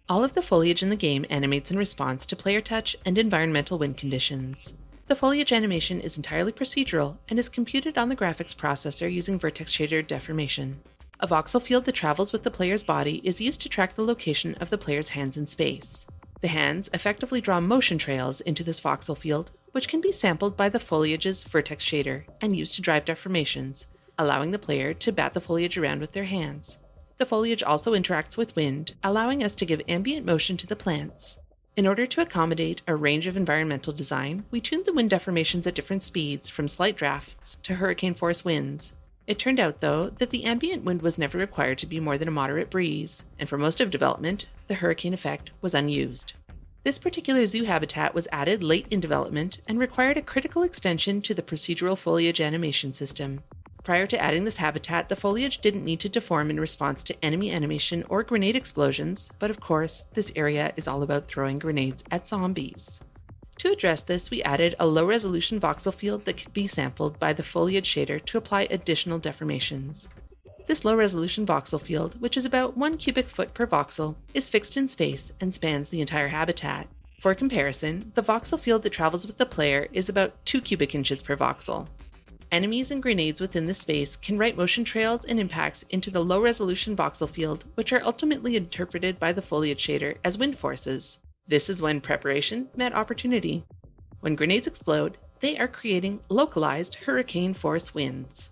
All of the foliage in the game animates in response to player touch and environmental wind conditions. The foliage animation is entirely procedural and is computed on the graphics processor using vertex shader deformation. A voxel field that travels with the player's body is used to track the location of the player's hands in space. The hands effectively draw motion trails into this voxel field, which can be sampled by the foliage's vertex shader and used to drive deformations, allowing the player to bat the foliage around with their hands. The foliage also interacts with wind, allowing us to give ambient motion to the plants. In order to accommodate a range of environmental design, we tuned the wind deformations at different speeds, from slight drafts to hurricane force winds. It turned out, though, that the ambient wind was never required to be more than a moderate breeze, and for most of development, the hurricane effect was unused. This particular zoo habitat was added late in development and required a critical extension to the procedural foliage animation system. Prior to adding this habitat, the foliage didn't need to deform in response to enemy animation or grenade explosions, but of course, this area is all about throwing grenades at zombies. To address this, we added a low-resolution voxel field that could be sampled by the foliage shader to apply additional deformations. This low-resolution voxel field, which is about 1 cubic foot per voxel, is fixed in space and spans the entire habitat. For comparison, the voxel field that travels with the player is about 2 cubic inches per voxel. Enemies and grenades within this space can write motion trails and impacts into the low-resolution voxel field, which are ultimately interpreted by the foliage shader as wind forces. This is when preparation met opportunity. When grenades explode, they are creating localized hurricane force winds.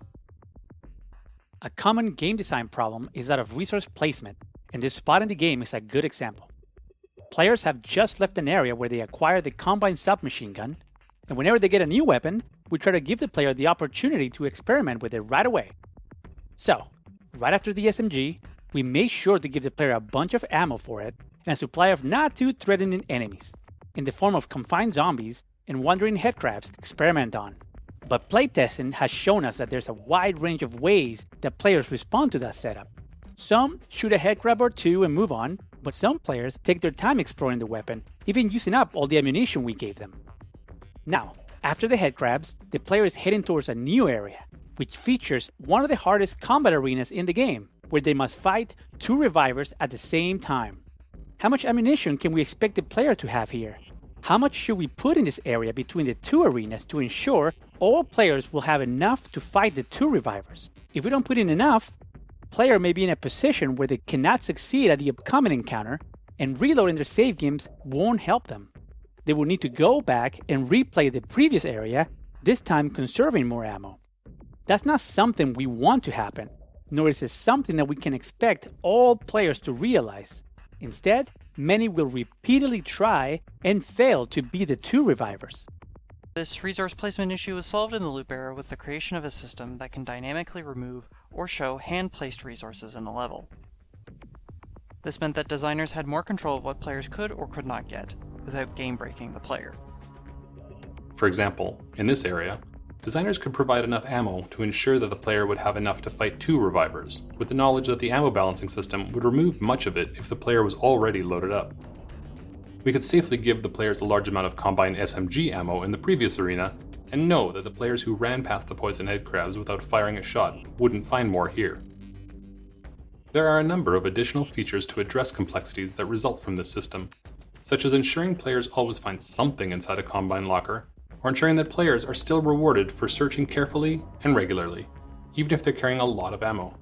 A common game design problem is that of resource placement, and this spot in the game is a good example. Players have just left an area where they acquire the Combine submachine gun, and whenever they get a new weapon, we try to give the player the opportunity to experiment with it right away. So, right after the SMG, we make sure to give the player a bunch of ammo for it and a supply of not too threatening enemies, in the form of confined zombies and wandering headcrabs to experiment on. But playtesting has shown us that there's a wide range of ways that players respond to that setup. Some shoot a headcrab or two and move on, but some players take their time exploring the weapon, even using up all the ammunition we gave them. Now, after the headcrabs, the player is heading towards a new area, which features one of the hardest combat arenas in the game, where they must fight 2 revivers at the same time. How much ammunition can we expect the player to have here? How much should we put in this area between the 2 arenas to ensure all players will have enough to fight the 2 revivers? If we don't put in enough, the player may be in a position where they cannot succeed at the upcoming encounter, and reloading their save games won't help them. They will need to go back and replay the previous area, this time conserving more ammo. That's not something we want to happen, nor is it something that we can expect all players to realize. Instead, many will repeatedly try and fail to be the 2 revivers. This resource placement issue was solved in the loop era with the creation of a system that can dynamically remove or show hand-placed resources in a level. This meant that designers had more control of what players could or could not get, without game-breaking the player. For example, in this area, designers could provide enough ammo to ensure that the player would have enough to fight 2 revivers, with the knowledge that the ammo balancing system would remove much of it if the player was already loaded up. We could safely give the players a large amount of Combine SMG ammo in the previous arena, and know that the players who ran past the poison headcrabs without firing a shot wouldn't find more here. There are a number of additional features to address complexities that result from this system, such as ensuring players always find something inside a Combine locker, or ensuring that players are still rewarded for searching carefully and regularly, even if they're carrying a lot of ammo.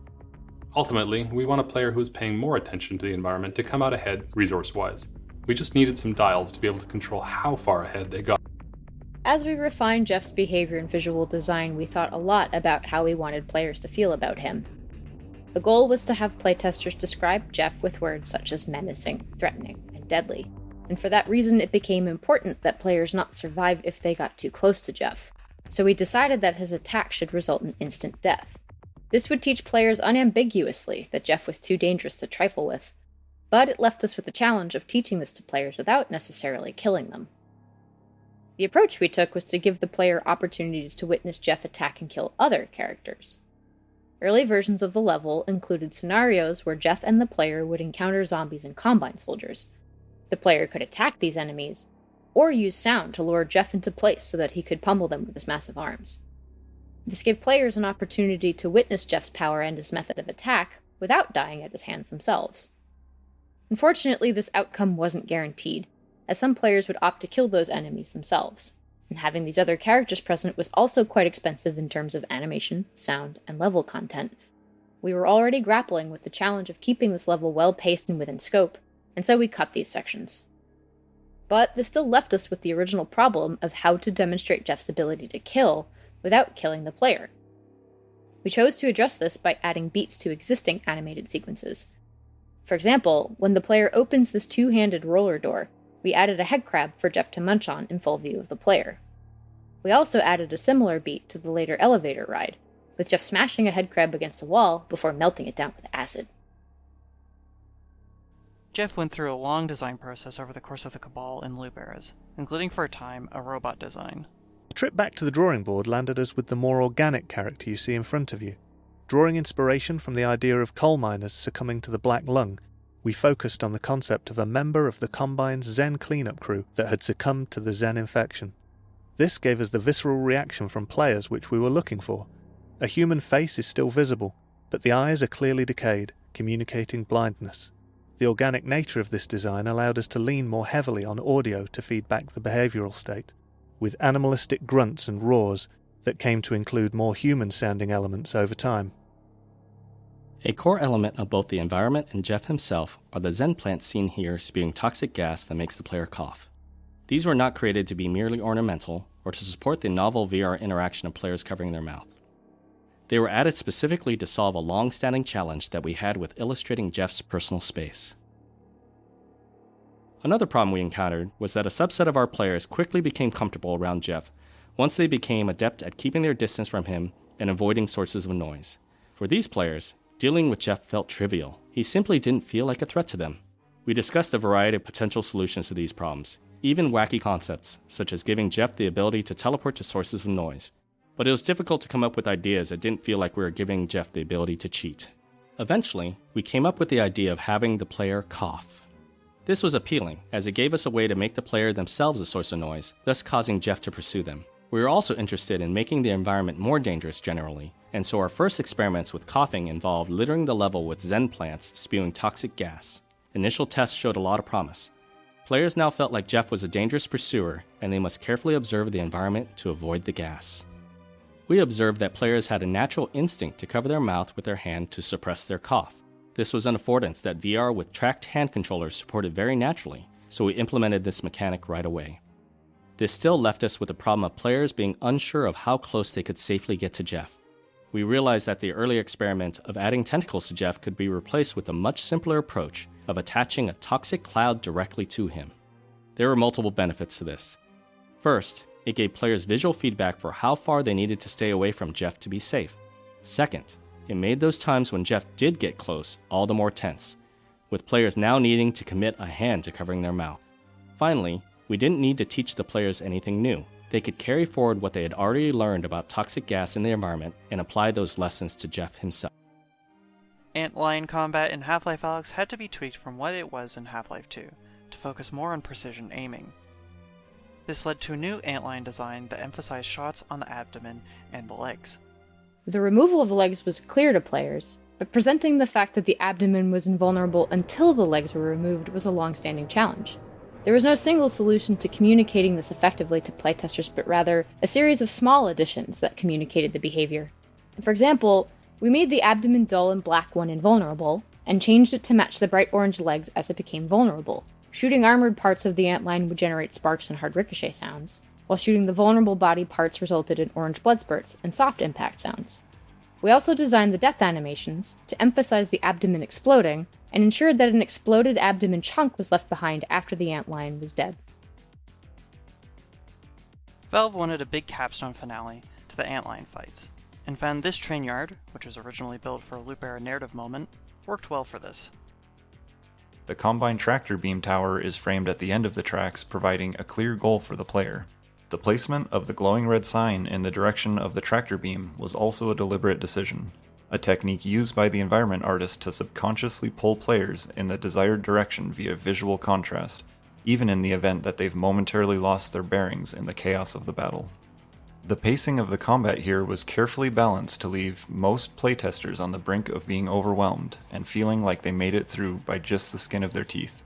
Ultimately, we want a player who is paying more attention to the environment to come out ahead resource-wise. We just needed some dials to be able to control how far ahead they got. As we refined Jeff's behavior and visual design, we thought a lot about how we wanted players to feel about him. The goal was to have playtesters describe Jeff with words such as menacing, threatening, and deadly, and for that reason it became important that players not survive if they got too close to Jeff, so we decided that his attack should result in instant death. This would teach players unambiguously that Jeff was too dangerous to trifle with, but it left us with the challenge of teaching this to players without necessarily killing them. The approach we took was to give the player opportunities to witness Jeff attack and kill other characters. Early versions of the level included scenarios where Jeff and the player would encounter zombies and Combine soldiers. The player could attack these enemies, or use sound to lure Jeff into place so that he could pummel them with his massive arms. This gave players an opportunity to witness Jeff's power and his method of attack without dying at his hands themselves. Unfortunately, this outcome wasn't guaranteed, as some players would opt to kill those enemies themselves, and having these other characters present was also quite expensive in terms of animation, sound, and level content. We were already grappling with the challenge of keeping this level well-paced and within scope, and so we cut these sections. But this still left us with the original problem of how to demonstrate Jeff's ability to kill without killing the player. We chose to address this by adding beats to existing animated sequences. For example, when the player opens this two-handed roller door, we added a head crab for Jeff to munch on in full view of the player. We also added a similar beat to the later elevator ride, with Jeff smashing a head crab against a wall before melting it down with acid. Jeff went through a long design process over the course of the Cabal and Loop eras, including for a time a robot design. The trip back to the drawing board landed us with the more organic character you see in front of you. Drawing inspiration from the idea of coal miners succumbing to the black lung, we focused on the concept of a member of the Combine's Zen cleanup crew that had succumbed to the Zen infection. This gave us the visceral reaction from players which we were looking for. A human face is still visible, but the eyes are clearly decayed, communicating blindness. The organic nature of this design allowed us to lean more heavily on audio to feed back the behavioural state, with animalistic grunts and roars that came to include more human-sounding elements over time. A core element of both the environment and Jeff himself are the Zen plants seen here spewing toxic gas that makes the player cough. These were not created to be merely ornamental or to support the novel VR interaction of players covering their mouth. They were added specifically to solve a long-standing challenge that we had with illustrating Jeff's personal space. Another problem we encountered was that a subset of our players quickly became comfortable around Jeff once they became adept at keeping their distance from him and avoiding sources of noise. For these players, dealing with Jeff felt trivial. He simply didn't feel like a threat to them. We discussed a variety of potential solutions to these problems, even wacky concepts, such as giving Jeff the ability to teleport to sources of noise. But it was difficult to come up with ideas that didn't feel like we were giving Jeff the ability to cheat. Eventually, we came up with the idea of having the player cough. This was appealing, as it gave us a way to make the player themselves a source of noise, thus causing Jeff to pursue them. We were also interested in making the environment more dangerous generally, and so our first experiments with coughing involved littering the level with Zen plants spewing toxic gas. Initial tests showed a lot of promise. Players now felt like Jeff was a dangerous pursuer, and they must carefully observe the environment to avoid the gas. We observed that players had a natural instinct to cover their mouth with their hand to suppress their cough. This was an affordance that VR with tracked hand controllers supported very naturally, so we implemented this mechanic right away. This still left us with the problem of players being unsure of how close they could safely get to Jeff. We realized that the earlier experiment of adding tentacles to Jeff could be replaced with a much simpler approach of attaching a toxic cloud directly to him. There were multiple benefits to this. First, it gave players visual feedback for how far they needed to stay away from Jeff to be safe. Second, it made those times when Jeff did get close all the more tense, with players now needing to commit a hand to covering their mouth. Finally, we didn't need to teach the players anything new. They could carry forward what they had already learned about toxic gas in the environment and apply those lessons to Jeff himself. Ant-lion combat in Half-Life Alyx had to be tweaked from what it was in Half-Life 2, to focus more on precision aiming. This led to a new ant-lion design that emphasized shots on the abdomen and the legs. The removal of the legs was clear to players, but presenting the fact that the abdomen was invulnerable until the legs were removed was a long-standing challenge. There was no single solution to communicating this effectively to playtesters, but rather a series of small additions that communicated the behavior. For example, We made the abdomen dull and black one invulnerable, and changed it to match the bright orange legs as it became vulnerable. Shooting armored parts of the antline would generate sparks and hard ricochet sounds, while shooting the vulnerable body parts resulted in orange blood spurts and soft impact sounds. We also designed the death animations to emphasize the abdomen exploding, and ensured that an exploded abdomen chunk was left behind after the antline was dead. Valve wanted a big capstone finale to the antline fights, and found this train yard, which was originally built for a loop-era narrative moment, worked well for this. The Combine tractor beam tower is framed at the end of the tracks, providing a clear goal for the player. The placement of the glowing red sign in the direction of the tractor beam was also a deliberate decision, a technique used by the environment artist to subconsciously pull players in the desired direction via visual contrast, even in the event that they've momentarily lost their bearings in the chaos of the battle. The pacing of the combat here was carefully balanced to leave most playtesters on the brink of being overwhelmed and feeling like they made it through by just the skin of their teeth.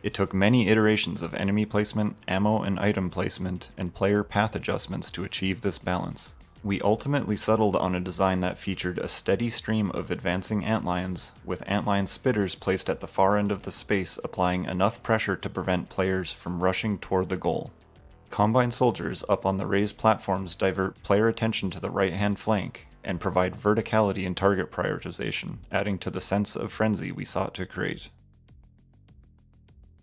It took many iterations of enemy placement, ammo and item placement, and player path adjustments to achieve this balance. We ultimately settled on a design that featured a steady stream of advancing antlions, with antline spitters placed at the far end of the space applying enough pressure to prevent players from rushing toward the goal. Combine soldiers up on the raised platforms divert player attention to the right-hand flank and provide verticality in target prioritization, adding to the sense of frenzy we sought to create.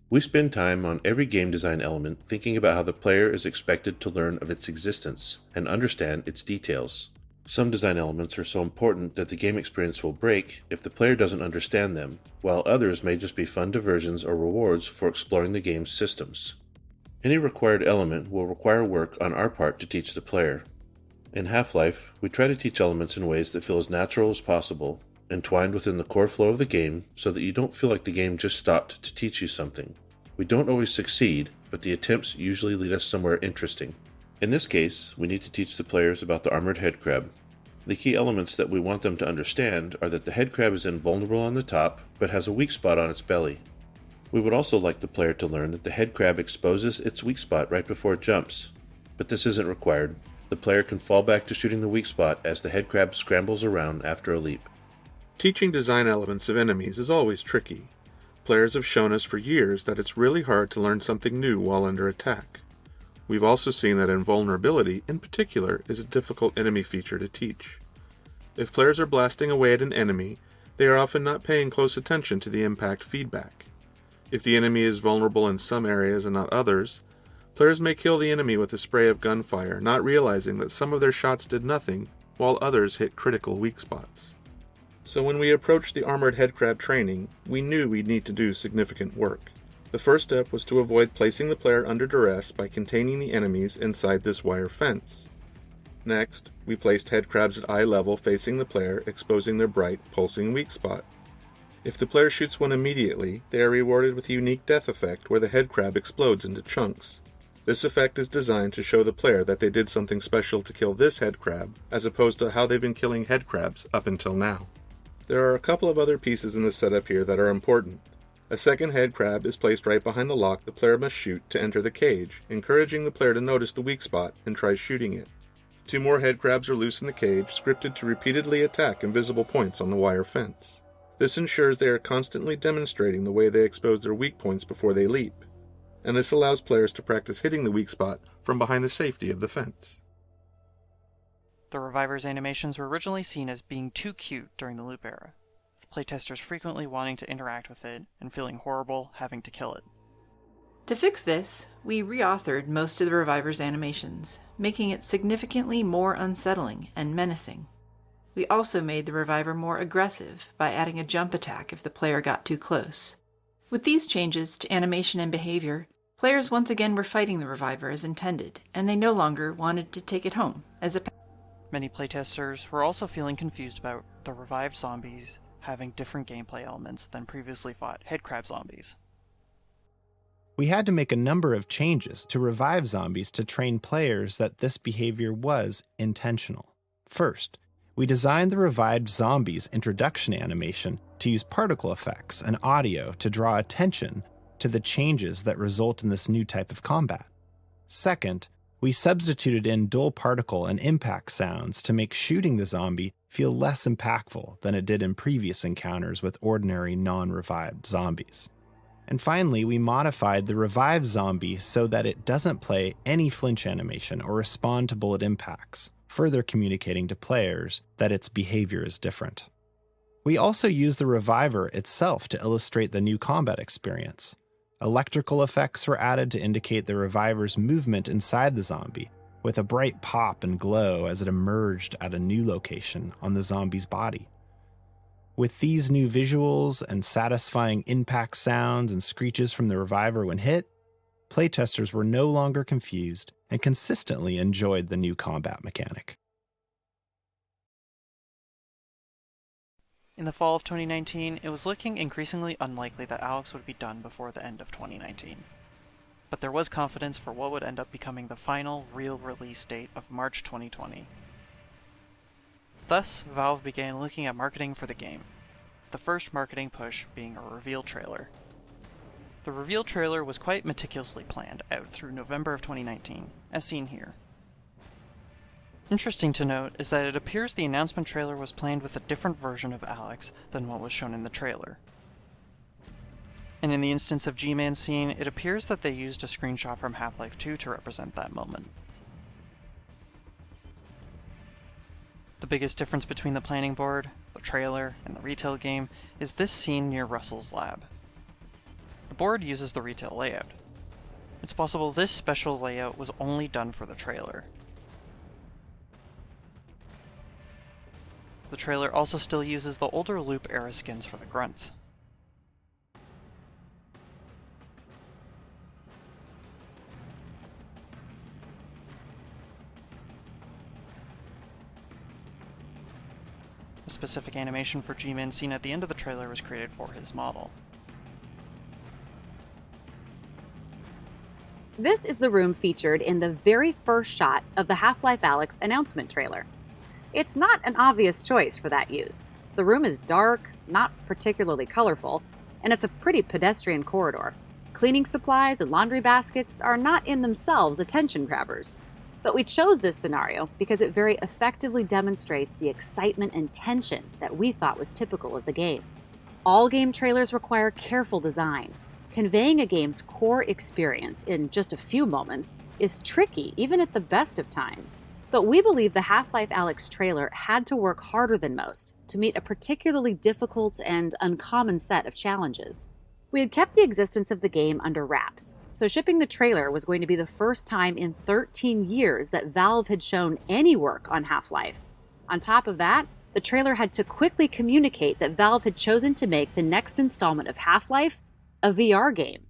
We spend time on every game design element thinking about how the player is expected to learn of its existence and understand its details. Some design elements are so important that the game experience will break if the player doesn't understand them, while others may just be fun diversions or rewards for exploring the game's systems. Any required element will require work on our part to teach the player. In Half-Life, we try to teach elements in ways that feel as natural as possible, entwined within the core flow of the game so that you don't feel like the game just stopped to teach you something. We don't always succeed, but the attempts usually lead us somewhere interesting. In this case, we need to teach the players about the armored headcrab. The key elements that we want them to understand are that the headcrab is invulnerable on the top, but has a weak spot on its belly. We would also like the player to learn that the headcrab exposes its weak spot right before it jumps, but this isn't required. The player can fall back to shooting the weak spot as the headcrab scrambles around after a leap. Teaching design elements of enemies is always tricky. Players have shown us for years that it's really hard to learn something new while under attack. We've also seen that invulnerability, in particular, is a difficult enemy feature to teach. If players are blasting away at an enemy, they are often not paying close attention to the impact feedback. If the enemy is vulnerable in some areas and not others, players may kill the enemy with a spray of gunfire, not realizing that some of their shots did nothing, while others hit critical weak spots. So when we approached the armored headcrab training, we knew we'd need to do significant work. The first step was to avoid placing the player under duress by containing the enemies inside this wire fence. Next, we placed headcrabs at eye level facing the player, exposing their bright, pulsing weak spot. If the player shoots one immediately, they are rewarded with a unique death effect where the headcrab explodes into chunks. This effect is designed to show the player that they did something special to kill this headcrab, as opposed to how they've been killing headcrabs up until now. There are a couple of other pieces in the setup here that are important. A second headcrab is placed right behind the lock the player must shoot to enter the cage, encouraging the player to notice the weak spot and try shooting it. 2 more headcrabs are loose in the cage, scripted to repeatedly attack invisible points on the wire fence. This ensures they are constantly demonstrating the way they expose their weak points before they leap, and this allows players to practice hitting the weak spot from behind the safety of the fence. The Reviver's animations were originally seen as being too cute during the loop era, with playtesters frequently wanting to interact with it and feeling horrible having to kill it. To fix this, we reauthored most of the Reviver's animations, making it significantly more unsettling and menacing. We also made the Reviver more aggressive by adding a jump attack if the player got too close. With these changes to animation and behavior, players once again were fighting the Reviver as intended, and they no longer wanted to take it home as a Many playtesters were also feeling confused about the revived zombies having different gameplay elements than previously fought headcrab zombies. We had to make a number of changes to revive zombies to train players that this behavior was intentional. First, we designed the revived zombies introduction animation to use particle effects and audio to draw attention to the changes that result in this new type of combat. Second, We substituted in dual particle and impact sounds to make shooting the zombie feel less impactful than it did in previous encounters with ordinary non-revived zombies. And finally, we modified the revived zombie so that it doesn't play any flinch animation or respond to bullet impacts, further communicating to players that its behavior is different. We also used the reviver itself to illustrate the new combat experience. Electrical effects were added to indicate the reviver's movement inside the zombie, with a bright pop and glow as it emerged at a new location on the zombie's body. With these new visuals and satisfying impact sounds and screeches from the reviver when hit, playtesters were no longer confused and consistently enjoyed the new combat mechanic. In the fall of 2019, it was looking increasingly unlikely that Alyx would be done before the end of 2019. But there was confidence for what would end up becoming the final, real release date of March 2020. Thus, Valve began looking at marketing for the game, the first marketing push being a reveal trailer. The reveal trailer was quite meticulously planned out through November of 2019, as seen here. Interesting to note is that it appears the announcement trailer was planned with a different version of Alyx than what was shown in the trailer. And in the instance of G-Man's scene, it appears that they used a screenshot from Half-Life 2 to represent that moment. The biggest difference between the planning board, the trailer, and the retail game is this scene near Russell's lab. The board uses the retail layout. It's possible this special layout was only done for the trailer. The trailer also still uses the older Loop era skins for the grunts. A specific animation for G-Man seen at the end of the trailer was created for his model. This is the room featured in the very first shot of the Half-Life Alyx announcement trailer. It's not an obvious choice for that use. The room is dark, not particularly colorful, and it's a pretty pedestrian corridor. Cleaning supplies and laundry baskets are not in themselves attention grabbers. But we chose this scenario because it very effectively demonstrates the excitement and tension that we thought was typical of the game. All game trailers require careful design. Conveying a game's core experience in just a few moments is tricky, even at the best of times. But we believe the Half-Life Alyx trailer had to work harder than most to meet a particularly difficult and uncommon set of challenges. We had kept the existence of the game under wraps, so shipping the trailer was going to be the first time in 13 years that Valve had shown any work on Half-Life. On top of that, the trailer had to quickly communicate that Valve had chosen to make the next installment of Half-Life a VR game.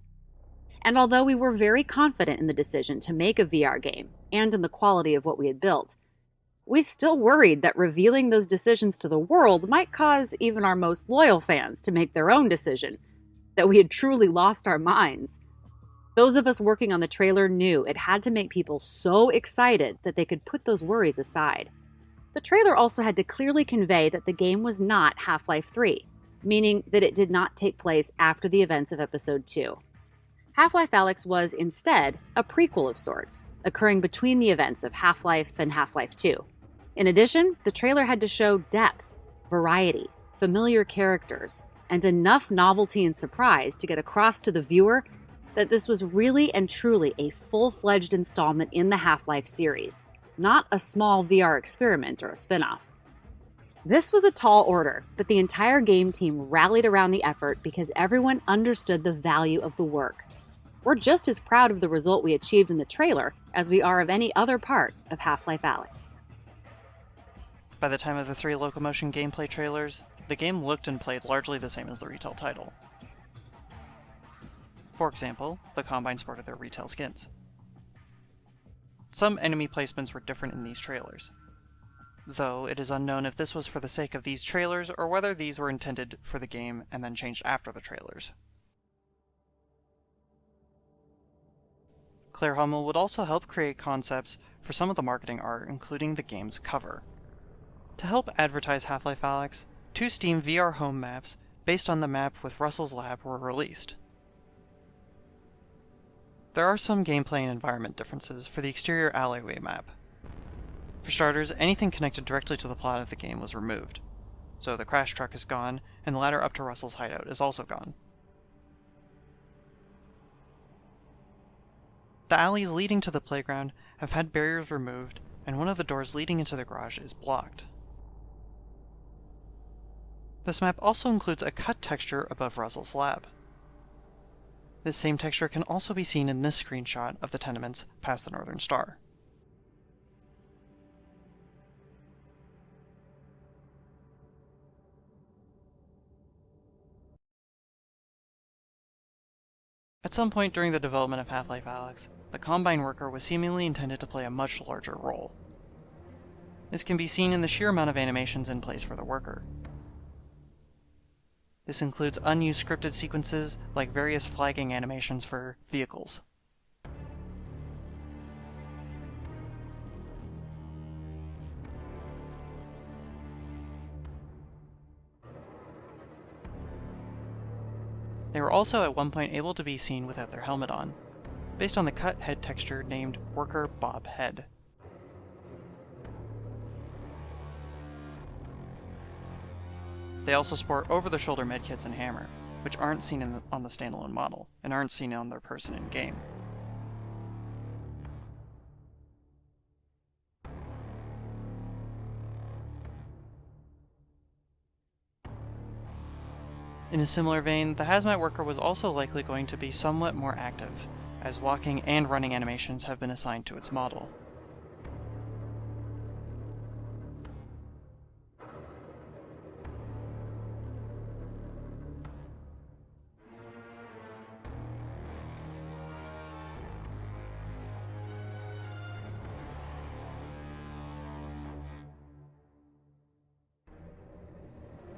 And although we were very confident in the decision to make a VR game, and in the quality of what we had built, we still worried that revealing those decisions to the world might cause even our most loyal fans to make their own decision, that we had truly lost our minds. Those of us working on the trailer knew it had to make people so excited that they could put those worries aside. The trailer also had to clearly convey that the game was not Half-Life 3, meaning that it did not take place after the events of Episode 2. Half-Life Alyx was, instead, a prequel of sorts, occurring between the events of Half-Life and Half-Life 2. In addition, the trailer had to show depth, variety, familiar characters, and enough novelty and surprise to get across to the viewer that this was really and truly a full-fledged installment in the Half-Life series, not a small VR experiment or a spin-off. This was a tall order, but the entire game team rallied around the effort because everyone understood the value of the work. We're just as proud of the result we achieved in the trailer as we are of any other part of Half-Life Alyx. By the time of the 3 Locomotion gameplay trailers, the game looked and played largely the same as the retail title. For example, the Combine sported their retail skins. Some enemy placements were different in these trailers, though it is unknown if this was for the sake of these trailers or whether these were intended for the game and then changed after the trailers. Claire Hummel would also help create concepts for some of the marketing art, including the game's cover. To help advertise Half-Life Alyx, 2 Steam VR home maps based on the map with Russell's lab were released. There are some gameplay and environment differences for the exterior alleyway map. For starters, anything connected directly to the plot of the game was removed, so the crash truck is gone, and the ladder up to Russell's hideout is also gone. The alleys leading to the playground have had barriers removed, and one of the doors leading into the garage is blocked. This map also includes a cut texture above Russell's lab. This same texture can also be seen in this screenshot of the tenements past the Northern Star. At some point during the development of Half-Life Alyx, the Combine worker was seemingly intended to play a much larger role. This can be seen in the sheer amount of animations in place for the worker. This includes unused scripted sequences like various flagging animations for vehicles. They were also at one point able to be seen without their helmet on, based on the cut head texture named Worker Bob Head. They also sport over-the-shoulder medkits and hammer, which aren't seen on the standalone model, and aren't seen on their person in-game. In a similar vein, the hazmat worker was also likely going to be somewhat more active, as walking and running animations have been assigned to its model.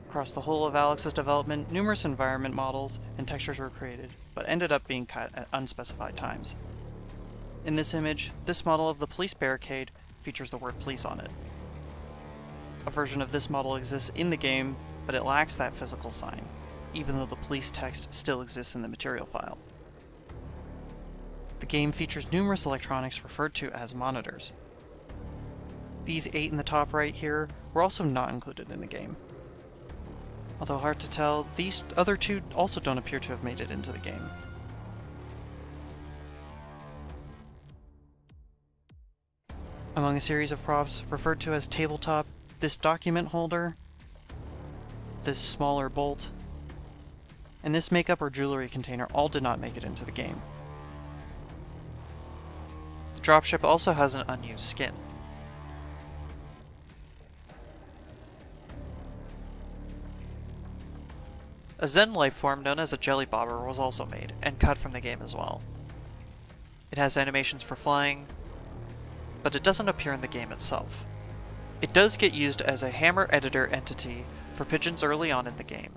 Across the whole of Alyx's development, numerous environment models and textures were created, but ended up being cut at unspecified times. In this image, this model of the police barricade features the word police on it. A version of this model exists in the game, but it lacks that physical sign, even though the police text still exists in the material file. The game features numerous electronics referred to as monitors. These 8 in the top right here were also not included in the game. Although hard to tell, these other 2 also don't appear to have made it into the game. Among a series of props referred to as tabletop, this document holder, this smaller bolt, and this makeup or jewelry container all did not make it into the game. The dropship also has an unused skin. A Zen lifeform known as a jelly bobber was also made, and cut from the game as well. It has animations for flying, but it doesn't appear in the game itself. It does get used as a hammer editor entity for pigeons early on in the game,